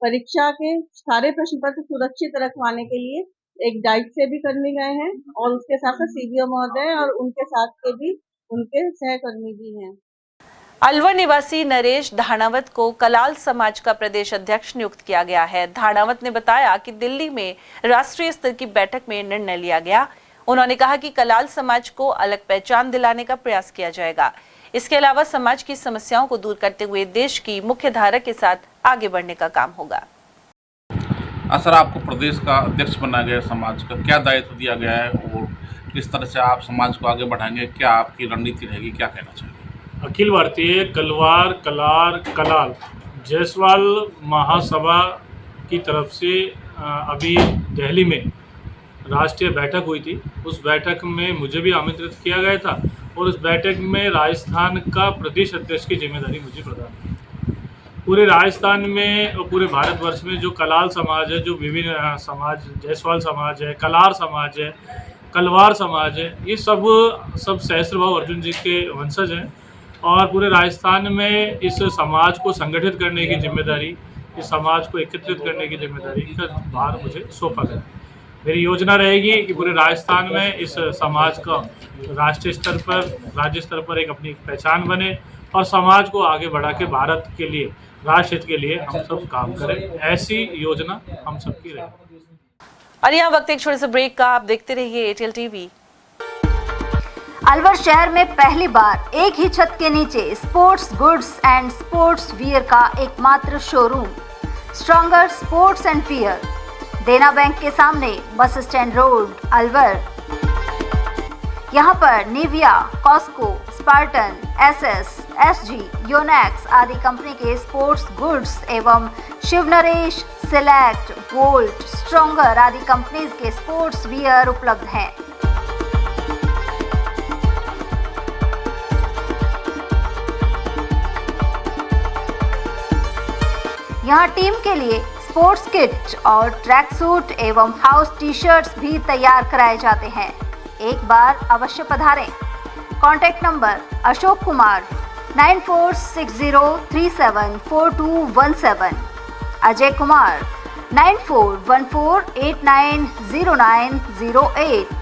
परीक्षा के सारे प्रश्न पत्र सुरक्षित रखवाने के लिए एक डाइट से भी कर्मी गए हैं, और उसके साथ साथ सीबीओ महोदय और उनके साथ के भी उनके सहकर्मी भी हैं। अलवर निवासी नरेश धानावत को कलाल समाज का प्रदेश अध्यक्ष नियुक्त किया गया है। धानावत ने बताया कि दिल्ली में राष्ट्रीय स्तर की बैठक में निर्णय लिया गया। उन्होंने कहा कि कलाल समाज को अलग पहचान दिलाने का प्रयास किया जाएगा। इसके अलावा समाज की समस्याओं को दूर करते हुए देश की मुख्य धारा के साथ आगे बढ़ने का काम होगा। सर, आपको प्रदेश का अध्यक्ष बनाया गया, समाज का क्या दायित्व दिया गया है और किस तरह से आप समाज को आगे बढ़ाएंगे, क्या आपकी रणनीति रहेगी, क्या कहना चाहिए? अखिल भारतीय कलवार कलार कलाल जायसवाल महासभा की तरफ से अभी दिल्ली में राष्ट्रीय बैठक हुई थी। उस बैठक में मुझे भी आमंत्रित किया गया था और उस बैठक में राजस्थान का प्रदेश अध्यक्ष की जिम्मेदारी मुझे प्रदान की। पूरे राजस्थान में और पूरे भारतवर्ष में जो कलाल समाज है, जो विभिन्न समाज, जायसवाल समाज है, कलार समाज है, कलवार समाज है, ये सब सहस्त्रभाव अर्जुन जी के वंशज हैं, और पूरे राजस्थान में इस समाज को संगठित करने की जिम्मेदारी, इस समाज को एकत्रित करने की जिम्मेदारी का भार मुझे सौंपा गया। मेरी योजना रहेगी कि पूरे राजस्थान में इस समाज का राष्ट्रीय स्तर पर, राज्य स्तर पर एक अपनी पहचान बने और समाज को आगे बढ़ा के भारत के लिए, राष्ट्र हित के लिए हम सब काम करें। ऐसी योजना हम सबकी रहेगी। और यहाँ वक्त एक छोटे से ब्रेक का। आप देखते रहिए एटीएल टीवी। अलवर शहर में पहली बार एक ही छत के नीचे sports goods and sports wear का एकमात्र showroom stronger sports and wear, Dena bank के सामने, बस स्टैंड रोड, अलवर। यहाँ पर Nivia, Cosco, Spartan, SS, SG, Yonex आदि कंपनी के स्पोर्ट्स गुड्स एवं Shiv Naresh, Select, Volt, Stronger आदि कंपनीज के स्पोर्ट्स वियर उपलब्ध हैं। यहाँ टीम के लिए स्पोर्ट्स किट और ट्रैक सूट एवं हाउस टी शर्ट्स भी तैयार कराए जाते हैं। एक बार अवश्य पधारें। Contact number Ashok Kumar 9460374217, Ajay Kumar 9414890908।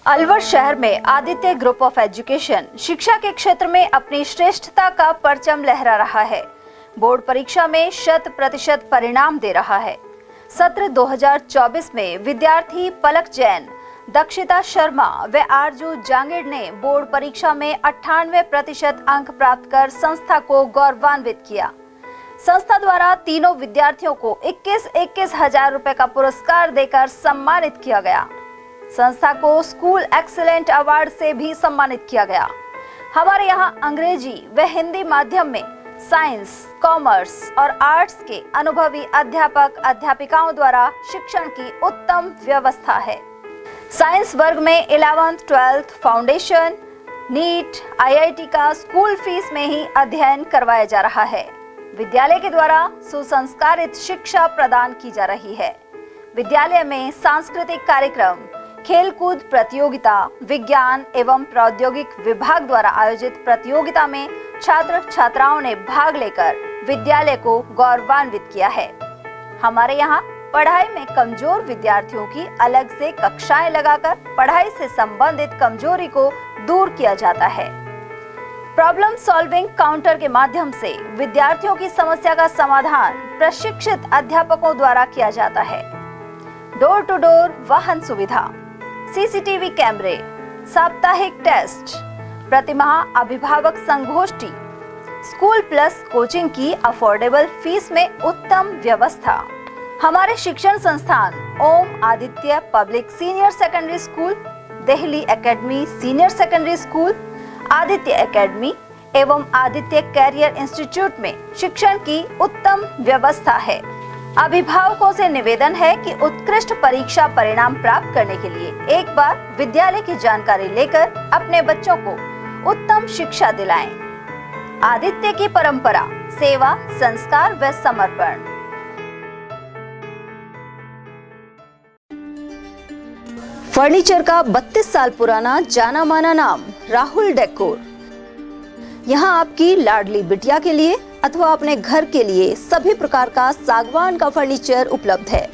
अलवर शहर में आदित्य ग्रुप ऑफ एजुकेशन शिक्षा के क्षेत्र में अपनी श्रेष्ठता का परचम लहरा रहा है। बोर्ड परीक्षा में 100% परिणाम दे रहा है। सत्र 2024 में विद्यार्थी पलक जैन, दक्षिता शर्मा व आरजू जांगीड़ ने बोर्ड परीक्षा में 98% अंक प्राप्त कर संस्था को गौरवान्वित किया। संस्था द्वारा तीनों विद्यार्थियों को 21-21 हजार रुपए का पुरस्कार देकर सम्मानित किया गया। संस्था को स्कूल एक्सीलेंट अवार्ड से भी सम्मानित किया गया। हमारे यहाँ अंग्रेजी व हिंदी माध्यम में साइंस, कॉमर्स और आर्ट्स के अनुभवी अध्यापक अध्यापिकाओं द्वारा शिक्षण की उत्तम व्यवस्था है। साइंस वर्ग में 11th, 12th foundation, NEET, IIT का स्कूल फीस में ही अध्ययन करवाया जा रहा है। विद्यालय के द्वारा सुसंस्कारित शिक्षा प्रदान की जा रही है। विद्यालय में सांस्कृतिक कार्यक्रम, खेलकूद प्रतियोगिता, विज्ञान एवं प्रौद्योगिक विभाग द्वारा आयोजित प्रतियोगिता में छात्र छात्राओं ने भाग लेकर विद्यालय को गौरवान्वित किया है। हमारे यहाँ पढ़ाई में कमजोर विद्यार्थियों की अलग से कक्षाएं लगाकर पढ़ाई से संबंधित कमजोरी को दूर किया जाता है। प्रॉब्लम सॉल्विंग काउंटर के माध्यम से विद्यार्थियों की समस्या का समाधान प्रशिक्षित अध्यापकों द्वारा किया जाता है। डोर टू डोर वाहन सुविधा, सीसीटीवी कैमरे, साप्ताहिक टेस्ट, प्रतिमाह अभिभावक संगोष्ठी, स्कूल प्लस कोचिंग की अफोर्डेबल फीस में उत्तम व्यवस्था। हमारे शिक्षण संस्थान Om Aditya public senior secondary school, Delhi academy senior secondary school, Aditya academy एवं आदित्य कैरियर इंस्टीट्यूट में शिक्षण की उत्तम व्यवस्था है। अभिभावकों से निवेदन है कि उत्कृष्ट परीक्षा परिणाम प्राप्त करने के लिए एक बार विद्यालय की जानकारी लेकर अपने बच्चों को उत्तम शिक्षा दिलाएं। आदित्य की परंपरा, सेवा, संस्कार व समर्पण। फर्नीचर का 32 साल पुराना जाना माना नाम राहुल डेकोर। यहाँ आपकी लाडली बिटिया के लिए अथवा अपने घर के लिए सभी प्रकार का सागवान का फर्नीचर उपलब्ध है।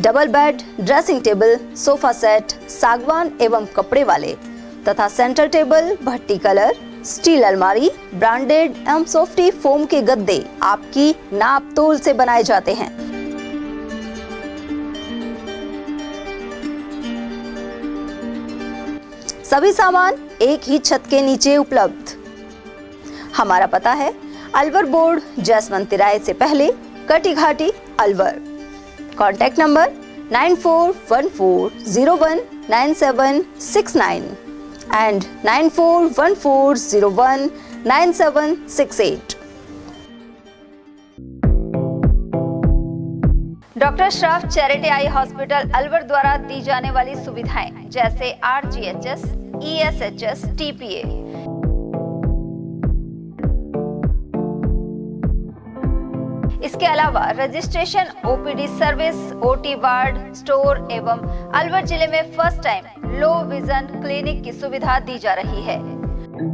Double bed, dressing table, sofa set सागवान एवं कपड़े वाले तथा सेंटर टेबल, भट्टी कलर, स्टील अलमारी, ब्रांडेड एवं सॉफ्टी फोम के गद्दे आपकी नाप तोल से बनाए जाते हैं। सभी सामान एक ही छत के नीचे उपलब्ध। हमारा पता है अलवर बोर्ड, जसवंत तिराहे से पहले, कटी घाटी, Alwar. Contact number 9414019769 and 9414019768। Doctor Shroff charity eye hospital Alwar द्वारा दी जाने वाली सुविधाएं जैसे RGHS, ESHS, TPA, इसके अलावा registration, OPD service, OT ward, store एवं अलवर जिले में first time low vision clinic की सुविधा दी जा रही है।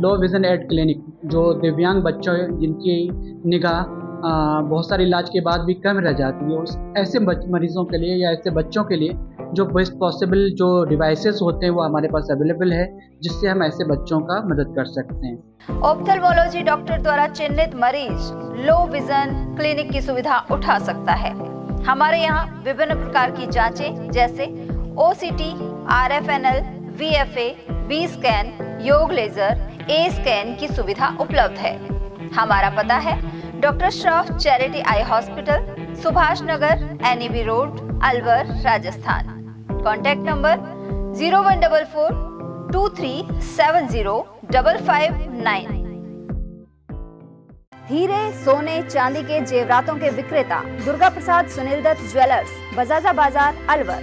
लो विजन एड क्लिनिक जो दिव्यांग बच्चों जिनकी निगाह बहुत सारे इलाज के बाद भी कम रह जाती है, उस ऐसे मरीजों के लिए या ऐसे बच्चों के लिए जो बेस्ट पॉसिबल जो डिवाइसेस होते हैं वो हमारे पास अवेलेबल है, जिससे हम ऐसे बच्चों का मदद कर सकते हैं। ऑप्थेल्मोलॉजी डॉक्टर द्वारा चिन्हित मरीज लो विजन क्लिनिक की सुविधा उठा सकता है। हमारे यहाँ विभिन्न प्रकार की जांचें जैसे OCT, RFNL, VFA, B scan, YAG laser, A scan की सुविधा उपलब्ध है। हमारा पता है doctor Shroff charity eye hospital, Subhash Nagar, NEB road, Alwar, Rajasthan. Contact number 014423705559। हीरे, सोने, चांदी के जेवरातों के विक्रेता दुर्गा प्रसाद सुनील दत्त ज्वेलर्स, बजाजा बाजार, अलवर।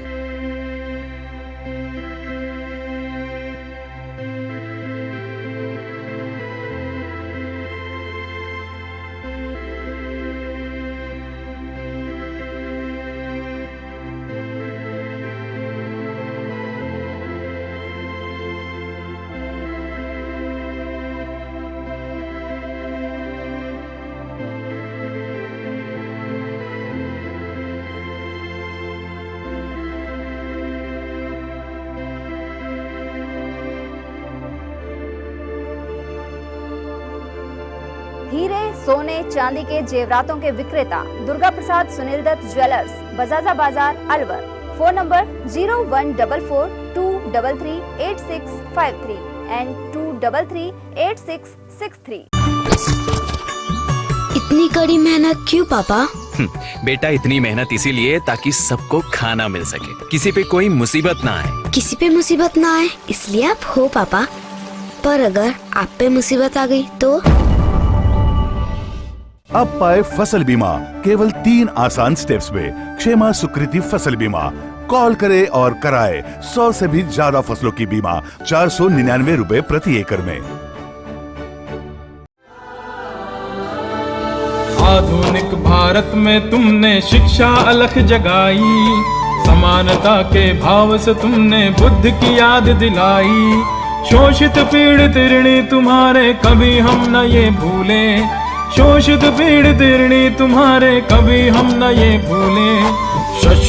हीरे, सोने, चांदी के जेवरातों के विक्रेता Durga Prasad Sunil Dutt jewellers, Bajaja Bazaar, Alwar. Phone number 0144233863 and 2338663। इतनी कड़ी मेहनत क्यों पापा? बेटा इतनी मेहनत इसीलिए ताकि सबको खाना मिल सके, किसी पे कोई मुसीबत ना आए। किसी पे मुसीबत ना आए इसलिए आप हो पापा, पर अगर आप पे मुसीबत आ गई तो? अब पाए फसल बीमा केवल 3 आसान स्टेप्स में। क्षेमा सुकृति फसल बीमा। कॉल करे और कराए 100 से भी ज्यादा फसलों की बीमा 499 रुपए प्रति एकड़ में। आधुनिक भारत में तुमने शिक्षा अलख जगाई, समानता के भाव से तुमने बुद्ध की याद दिलाई। शोषित पीड़ित ऋणी तुम्हारे कभी हम न ये भूले, शोषित पीड़ित ऋणी तुम्हारे कभी हम न ये भूले।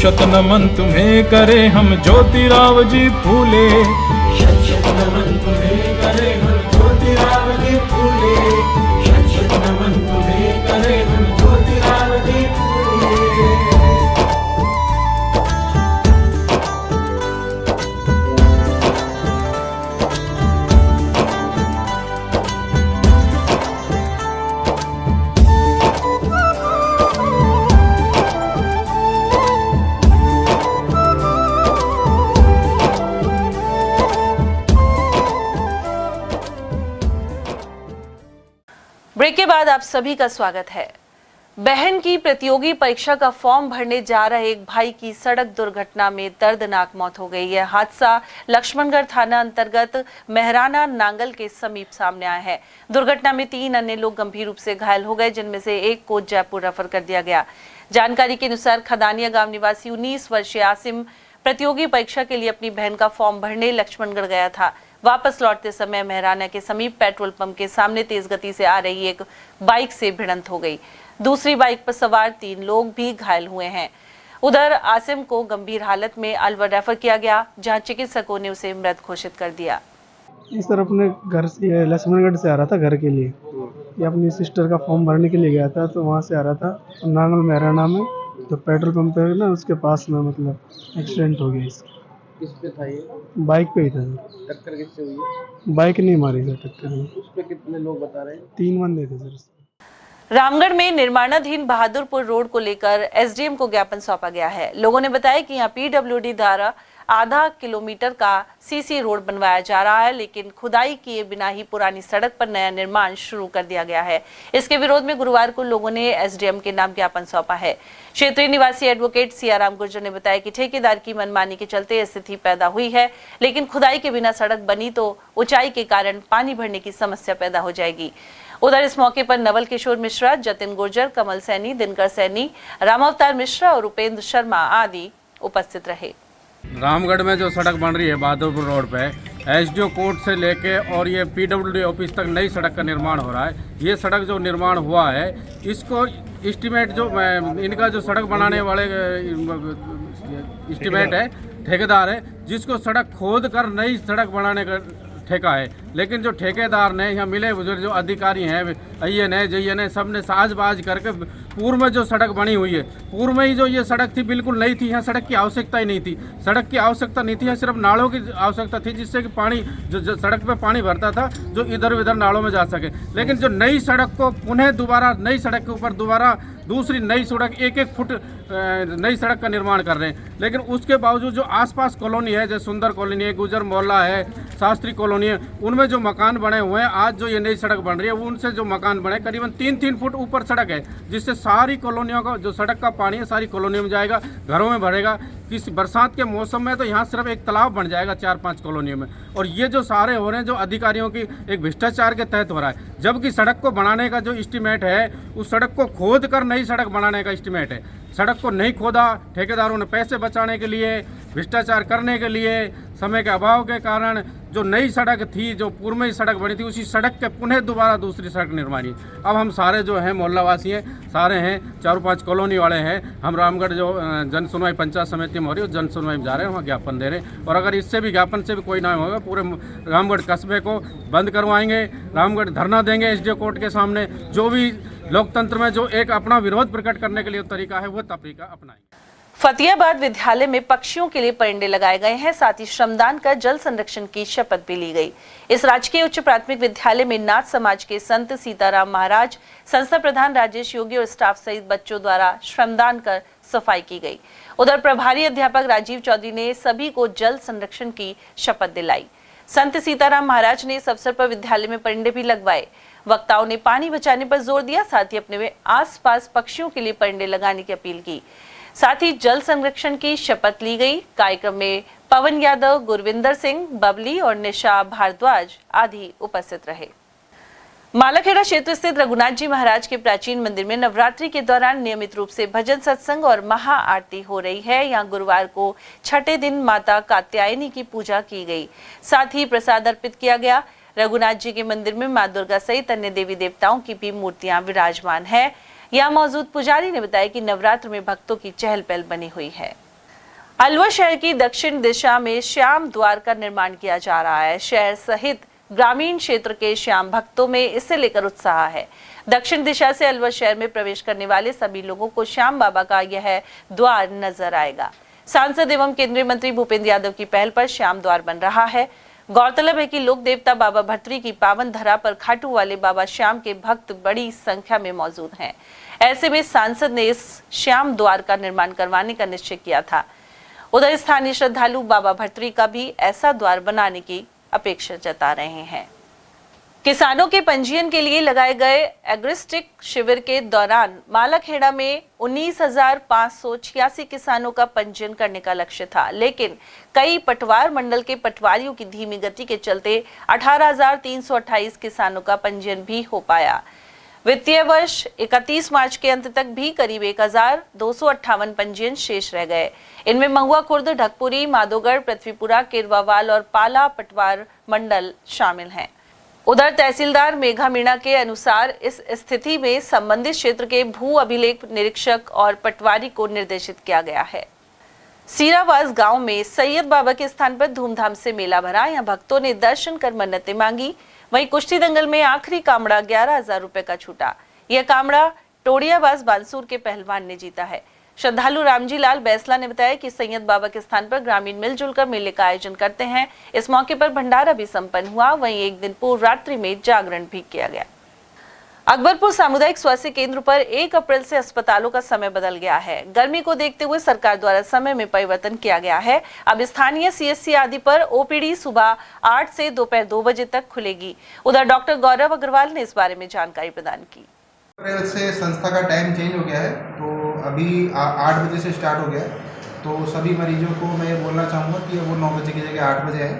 शत नमन तुम्हें करे हम ज्योतिराव जी फूले, शत नमन तुम्हें करे हम ज्योतिराव जी फूले, शत नमन तुम्हें करे हम के बाद आप सभी का स्वागत है। बहन की प्रतियोगी परीक्षा का फॉर्म भरने जा रहे एक भाई की सड़क दुर्घटना में दर्दनाक मौत हो गई। यह हादसा लक्ष्मणगढ़ थाना अंतर्गत मेहराना नांगल के समीप सामने आया है। दुर्घटना में 3 अन्य लोग गंभीर रूप से घायल हो गए, जिनमें से एक को जयपुर रेफर कर दिया गया। जानकारी के अनुसार खदानिया गांव निवासी 19 वर्षीय आसिम प्रतियोगी परीक्षा के लिए अपनी बहन का फॉर्म भरने लक्ष्मणगढ़ गया था। वापस लौटते समय मेहराना के समीप पेट्रोल पंप के सामने तेज गति से आ रही एक बाइक से भिड़ंत हो गई। दूसरी बाइक पर सवार 3 लोग भी घायल हुए हैं। उधर आसिम को गंभीर हालत में अलवर रेफर किया गया, जहां चिकित्सकों ने उसे मृत घोषित कर दिया। इस तरह अपने घर से लक्ष्मणगढ़ से आ रहा था घर के लिए, ये अपनी सिस्टर का फॉर्म भरने के लिए गया था, तो वहाँ से आ रहा था नांगल मेहराना में, तो पेट्रोल पंप है ना उसके पास में मतलब एक्सीडेंट हो गया इसका। किस पे था ये? बाइक पे ही था। टक्कर किससे हुई है? बाइक नहीं मारी सर, टक्कर में। उस पे कितने लोग बता रहे हैं? 3 बंदे थे सर। रामगढ़ में निर्माणाधीन बहादुरपुर रोड को लेकर एसडीएम को ज्ञापन सौंपा गया है। लोगों ने बताया कि यहाँ पीडब्ल्यूडी द्वारा आधा किलोमीटर का सीसी रोड बनवाया जा रहा है, लेकिन खुदाई किए बिना ही पुरानी सड़क पर नया निर्माण शुरू कर दिया गया है। इसके विरोध में गुरुवार को लोगों ने एसडीएम के नाम ज्ञापन सौंपा है। क्षेत्रीय निवासी एडवोकेट सियाराम गुर्जर ने बताया कि ठेकेदार की मनमानी के चलते स्थिति पैदा हुई है, लेकिन खुदाई के बिना सड़क बनी तो ऊंचाई के कारण पानी भरने की समस्या पैदा हो जाएगी। उधर इस मौके पर नवल किशोर मिश्रा, जतिन गुर्जर, कमल सैनी, दिनकर सैनी, रामावतार मिश्रा और उपेंद्र शर्मा आदि उपस्थित रहे। रामगढ़ में जो सड़क बन रही है बहादुरपुर रोड पे, एसडीओ कोर्ट से लेके और ये पीडब्ल्यूडी ऑफिस तक नई सड़क का निर्माण हो रहा है। ये सड़क जो निर्माण हुआ है, इसको एस्टीमेट जो इनका जो सड़क बनाने वाले एस्टीमेट है, ठेकेदार है, जिसको सड़क खोद कर नई सड़क बनाने का ठेका है, लेकिन जो ठेकेदार ने यहाँ मिले बुजुर्ग जो अधिकारी हैं, IN है, JN है, सब ने साजबाज करके पूर्व में जो सड़क बनी हुई है, पूर्व में ही जो ये सड़क थी बिल्कुल नई थी। यहाँ सड़क की आवश्यकता ही नहीं थी, सड़क की आवश्यकता नहीं थी, यहाँ सिर्फ नालों की आवश्यकता थी, जिससे कि पानी जो सड़क पे पानी भरता था जो इधर उधर नालों में जा सके। लेकिन जो नई सड़क को पुनः दोबारा नई सड़क के ऊपर दोबारा दूसरी नई सड़क 1-1 फुट नई सड़क का निर्माण कर रहे हैं, लेकिन उसके बावजूद जो आसपास कॉलोनी है, जैसे सुंदर कॉलोनी है, गुजर मोहल्ला है, शास्त्री कॉलोनी है, उनमें जो मकान बने हुए हैं, आज जो ये नई सड़क बन रही है उनसे जो मकान बने करीबन 3-3 फुट ऊपर सड़क है, जिससे सारी कॉलोनियों का जो सड़क का पानी है सारी कॉलोनियों में जाएगा, घरों में भरेगा। किसी बरसात के मौसम में तो यहाँ सिर्फ एक तालाब बन जाएगा 4-5 कॉलोनियों में। और ये जो सारे हो रहे हैं जो अधिकारियों की एक भ्रष्टाचार के तहत हो रहा है, जबकि सड़क को बनाने का जो एस्टीमेट है, उस सड़क को खोद कर नई सड़क बनाने का एस्टीमेट है। सड़क को नहीं खोदा, ठेकेदारों ने पैसे बचाने के लिए, भ्रष्टाचार करने के लिए, समय के अभाव के कारण जो नई सड़क थी, जो पूर्व में ही सड़क बनी थी, उसी सड़क के पुनः दोबारा दूसरी सड़क निर्माण है। अब हम सारे जो हैं मोहल्लावासी हैं, सारे हैं 4-5 कॉलोनी वाले हैं, हम रामगढ़ जो जन सुनवाई पंचायत समिति में हो रही है, जन सुनवाई में जा रहे हैं, वहाँ ज्ञापन दे रहे हैं। और अगर इससे भी ज्ञापन से भी कोई ना होगा, पूरे रामगढ़ कस्बे को बंद करवाएंगे, रामगढ़ धरना देंगे एसडीओ कोर्ट के सामने। जो भी लोकतंत्र में जो एक अपना विरोध प्रकट करने के लिए तरीका है, वो तरीका अपनाएंगे। फतियाबाद विद्यालय में पक्षियों के लिए परिंदे लगाए गए हैं, साथ ही श्रमदान कर जल संरक्षण की शपथ भी ली गई। इस राजकीय उच्च प्राथमिक विद्यालय में नाथ समाज के संत सीताराम महाराज, संस्था प्रधान राजेश योगी और स्टाफ सहित बच्चों द्वारा श्रमदान कर सफाई की गई। उधर प्रभारी अध्यापक राजीव चौधरी ने सभी को जल संरक्षण की शपथ दिलाई। संत सीताराम महाराज ने इस अवसर पर विद्यालय में परिंदे भी लगवाए। वक्ताओं ने पानी बचाने पर जोर दिया, साथ ही अपने आसपास पक्षियों के लिए परिंदे लगाने की अपील की। साथ ही जल संरक्षण की शपथ ली गई। कार्यक्रम में पवन यादव, गुरविंदर सिंह, बबली और निशा भारद्वाज आदि उपस्थित रहे। मालाखेड़ा क्षेत्र स्थित रघुनाथ जी महाराज के प्राचीन मंदिर में नवरात्रि के दौरान नियमित रूप से भजन सत्संग और महा आरती हो रही है। यहाँ गुरुवार को छठे दिन माता कात्यायनी की पूजा की गई, साथ ही प्रसाद अर्पित किया गया। रघुनाथ जी के मंदिर में मां दुर्गा सहित अन्य देवी देवताओं की भी मूर्तियां विराजमान है। यहाँ मौजूद पुजारी ने बताया कि नवरात्र में भक्तों की चहल पहल बनी हुई है। अलवर शहर की दक्षिण दिशा में श्याम द्वार का निर्माण किया जा रहा है। शहर सहित ग्रामीण क्षेत्र के श्याम भक्तों में इसे लेकर उत्साह है। दक्षिण दिशा से अलवर शहर में प्रवेश करने वाले सभी लोगों को श्याम बाबा का यह द्वार नजर आएगा। सांसद एवं केंद्रीय मंत्री भूपेंद्र यादव की पहल पर श्याम द्वार बन रहा है। गौरतलब है कि लोक देवता बाबा भर्तृ की पावन धरा पर खाटू वाले बाबा श्याम के भक्त बड़ी संख्या में मौजूद हैं। ऐसे में सांसद ने इस श्याम द्वार का निर्माण करवाने का निश्चय किया था। उधर स्थानीय श्रद्धालु बाबा भर्तृ का भी ऐसा द्वार बनाने की अपेक्षा जता रहे हैं। किसानों के पंजीयन के लिए लगाए गए एग्रिस्टिक शिविर के दौरान मालाखेड़ा में 19,586 किसानों का पंजीयन करने का लक्ष्य था, लेकिन कई पटवार मंडल के पटवारियों की धीमी गति के चलते 18,328 किसानों का पंजीयन भी हो पाया। वित्तीय वर्ष 31 मार्च के अंत तक भी करीब 1,258 पंजीयन शेष रह गए। इनमें महुआ खुर्द, ढकपुरी, माधोगढ़, पृथ्वीपुरा, केरवावाल और पाला पटवार मंडल शामिल हैं। उधर तहसीलदार मेघा मीणा के अनुसार इस स्थिति में संबंधित क्षेत्र के भू अभिलेख निरीक्षक और पटवारी को निर्देशित किया गया है। सीरावास गांव में सैयद बाबा के स्थान पर धूमधाम से मेला भरा। यहाँ भक्तों ने दर्शन कर मन्नतें मांगी। वहीं कुश्ती दंगल में आखिरी कामड़ा 11,000 रुपए का छूटा। यह कामड़ा टोडियाबाज बांसूर के पहलवान ने जीता है। श्रद्धालु रामजी लाल बैसला ने बताया कि सैयद बाबा के स्थान पर ग्रामीण मिलजुल कर मेले का आयोजन करते हैं। इस मौके पर भंडारा भी संपन्न हुआ। वहीं एक दिन पूर्व रात्रि में जागरण भी किया गया। अकबरपुर सामुदायिक स्वास्थ्य केंद्र पर 1 अप्रैल से अस्पतालों का समय बदल गया है। गर्मी को देखते हुए सरकार द्वारा समय में परिवर्तन किया गया है। अब स्थानीय सीएससी आदि पर ओपीडी सुबह 8 से दोपहर 2 बजे तक खुलेगी। उधर डॉक्टर गौरव अग्रवाल ने इस बारे में जानकारी प्रदान की। अप्रैल से संस्था का टाइम चेंज हो गया है, तो अभी 8 बजे से स्टार्ट हो गया है। तो सभी मरीजों को मैं ये बोलना चाहूँगा कि वो 9 बजे की जगह 8 बजे आए।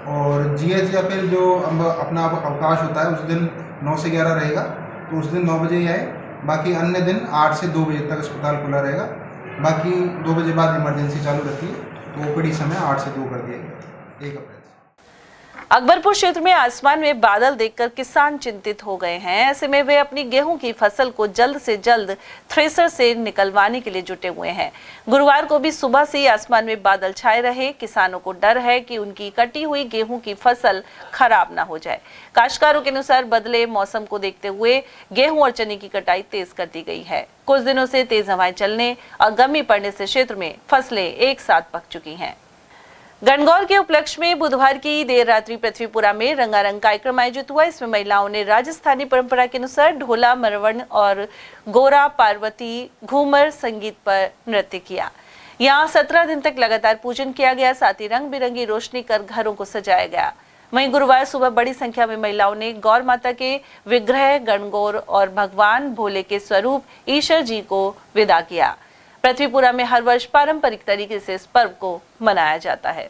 और जीएच या फिर जो अपना अवकाश होता है उस दिन 9 से 11 रहेगा, तो उस दिन 9 बजे ही आए। बाकी अन्य दिन 8 से 2 बजे तक अस्पताल खुला रहेगा। बाकी 2 बजे बाद इमरजेंसी चालू रहती है, तो ओपीडी समय 8 से 2 कर दिया गया 1 अप्रैल। अकबरपुर क्षेत्र में आसमान में बादल देखकर किसान चिंतित हो गए हैं। ऐसे में वे अपनी गेहूं की फसल को जल्द से जल्द थ्रेसर से निकलवाने के लिए जुटे हुए हैं। गुरुवार को भी सुबह से ही आसमान में बादल छाए रहे। किसानों को डर है कि उनकी कटी हुई गेहूं की फसल खराब ना हो जाए। काश्तकारों के अनुसार बदले मौसम को देखते हुए गेहूं और चने की कटाई तेज कर दी गई है। कुछ दिनों से तेज हवाएं चलने और गर्मी पड़ने से क्षेत्र में फसलें एक साथ पक चुकी हैं। गणगौर के उपलक्ष्य में बुधवार की देर रात्रि पृथ्वीपुरा में रंगारंग कार्यक्रम आयोजित हुआ। इसमें महिलाओं ने राजस्थानी परंपरा के अनुसार ढोला, मरवण और गोरा, पार्वती, घूमर संगीत पर नृत्य किया। यहाँ 17 दिन तक लगातार पूजन किया गया। साथ ही रंग बिरंगी रोशनी कर घरों को सजाया गया। वहीं गुरुवार सुबह बड़ी संख्या में महिलाओं ने गौर माता के विग्रह, गणगौर और भगवान भोले के स्वरूप ईश्वर जी को विदा किया। पृथ्वीपुरा में हर वर्ष पारंपरिक तरीके से इस पर्व को मनाया जाता है।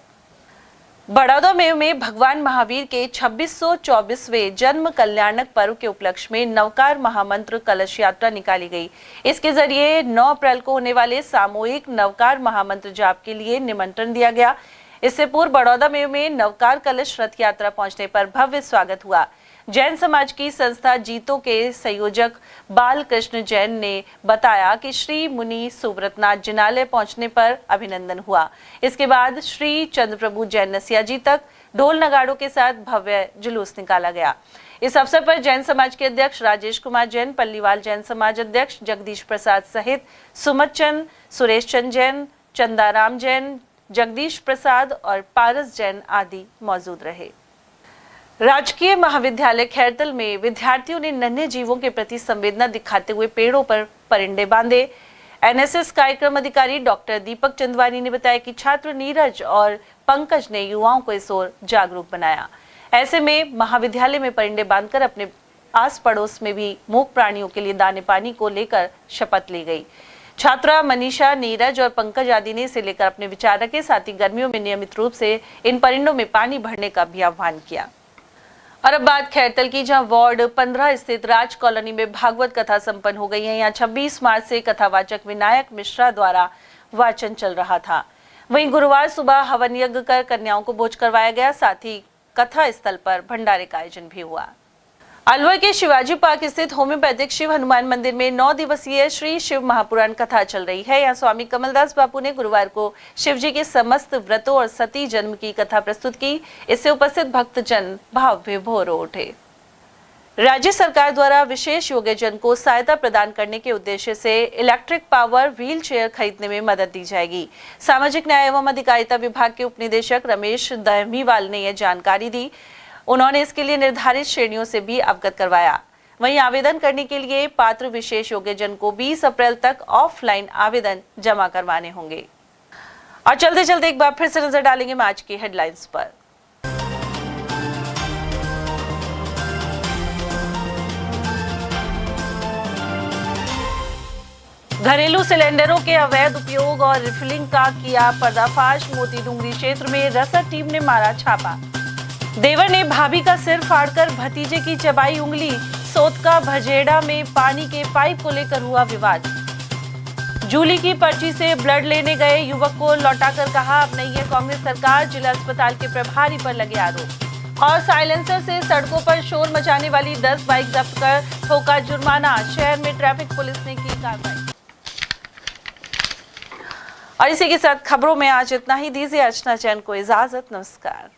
बड़ौदा में भगवान महावीर के 2624वें जन्म कल्याणक पर्व के उपलक्ष्य में नवकार महामंत्र कलश यात्रा निकाली गई। इसके जरिए 9 अप्रैल को होने वाले सामूहिक नवकार महामंत्र जाप के लिए निमंत्रण दिया गया। इससे पूर्व बड़ौदा में नवकार कलश रथ यात्रा पहुंचने पर भव्य स्वागत हुआ। जैन समाज की संस्था जीतो के संयोजक बाल कृष्ण जैन ने बताया कि श्री मुनि सुव्रतनाथ जिनालय पहुंचने पर अभिनंदन हुआ। इसके बाद श्री चंद्रप्रभु जैन नसिया जी तक ढोल नगाड़ों के साथ भव्य जुलूस निकाला गया। इस अवसर पर जैन समाज के अध्यक्ष राजेश कुमार जैन, पल्लीवाल जैन समाज अध्यक्ष जगदीश प्रसाद सहित सुमत चंद, सुरेश चंद जैन, चंदाराम जैन, जगदीश प्रसाद और पारस जैन आदि मौजूद रहे। राजकीय महाविद्यालय खैरतल में विद्यार्थियों ने नन्हे जीवों के प्रति संवेदना दिखाते हुए पेड़ों पर परिंदे बांधे। एनएसएस कार्यक्रम अधिकारी डॉक्टर दीपक चंदवानी ने बताया कि छात्र नीरज और पंकज ने युवाओं को इस ओर जागरूक बनाया। ऐसे में महाविद्यालय में परिंदे बांधकर अपने आस पड़ोस में भी मूक प्राणियों के लिए दाने पानी को लेकर शपथ ली गई। छात्रा मनीषा, नीरज और पंकज आदि ने इसे लेकर अपने विचार रखे। साथ ही गर्मियों में नियमित रूप से इन परिंदों में पानी भरने का भी आह्वान किया। और अब बात खैरतल की, जहां वार्ड 15 स्थित राज कॉलोनी में भागवत कथा संपन्न हो गई है। यहाँ 26 मार्च से कथावाचक विनायक मिश्रा द्वारा वाचन चल रहा था। वहीं गुरुवार सुबह हवन यज्ञ कर कन्याओं को भोज करवाया गया। साथ ही कथा स्थल पर भंडारे का आयोजन भी हुआ। अलवर के शिवाजी पार्क स्थित होम्योपैथिक शिव हनुमान मंदिर में 9 दिवसीय श्री शिव महापुराण कथा चल रही है। यहाँ स्वामी कमलदास बापू ने गुरुवार को शिव जी के समस्त व्रतों और सती जन्म की कथा प्रस्तुत की। इससे उपस्थित भक्तजन भाव विभोर हो उठे। राज्य सरकार द्वारा विशेष योग्यजन को सहायता प्रदान करने के उद्देश्य से इलेक्ट्रिक पावर व्हील चेयर खरीदने में मदद दी जाएगी। सामाजिक न्याय एवं अधिकारिता विभाग के उपनिदेशक रमेश दहमीवाल ने यह जानकारी दी। उन्होंने इसके लिए निर्धारित श्रेणियों से भी अवगत करवाया। वहीं आवेदन करने के लिए पात्र विशेष योग्यजन को 20 अप्रैल तक ऑफलाइन आवेदन जमा करवाने होंगे। और चलते चलते एक बार फिर से नजर डालेंगे आज की हेडलाइंस पर। घरेलू सिलेंडरों के अवैध उपयोग और रिफिलिंग का किया पर्दाफाश। मोती डूंगरी क्षेत्र में रसद टीम ने मारा छापा। देवर ने भाभी का सिर फाड़कर भतीजे की चबाई उंगली। सोतका भजेड़ा में पानी के पाइप को लेकर हुआ विवाद। जूली की पर्ची से ब्लड लेने गए युवक को लौटाकर कहा अब नहीं है कांग्रेस सरकार। जिला अस्पताल के प्रभारी पर लगे आरोप। और साइलेंसर से सड़कों पर शोर मचाने वाली 10 बाइक जब्त कर ठोका जुर्माना। शहर में ट्रैफिक पुलिस ने की कार्रवाई। और इसी के साथ खबरों में आज इतना ही। दीजिए अर्चना जैन को इजाजत। नमस्कार।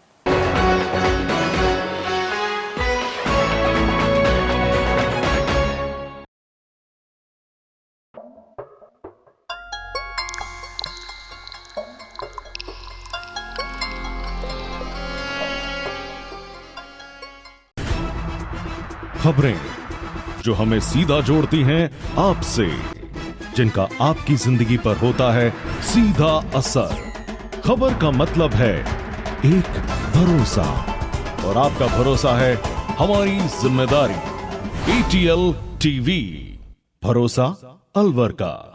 खबरें जो हमें सीधा जोड़ती हैं आपसे, जिनका आपकी जिंदगी पर होता है सीधा असर। खबर का मतलब है एक भरोसा, और आपका भरोसा है हमारी जिम्मेदारी। ATL TV, भरोसा अलवर का।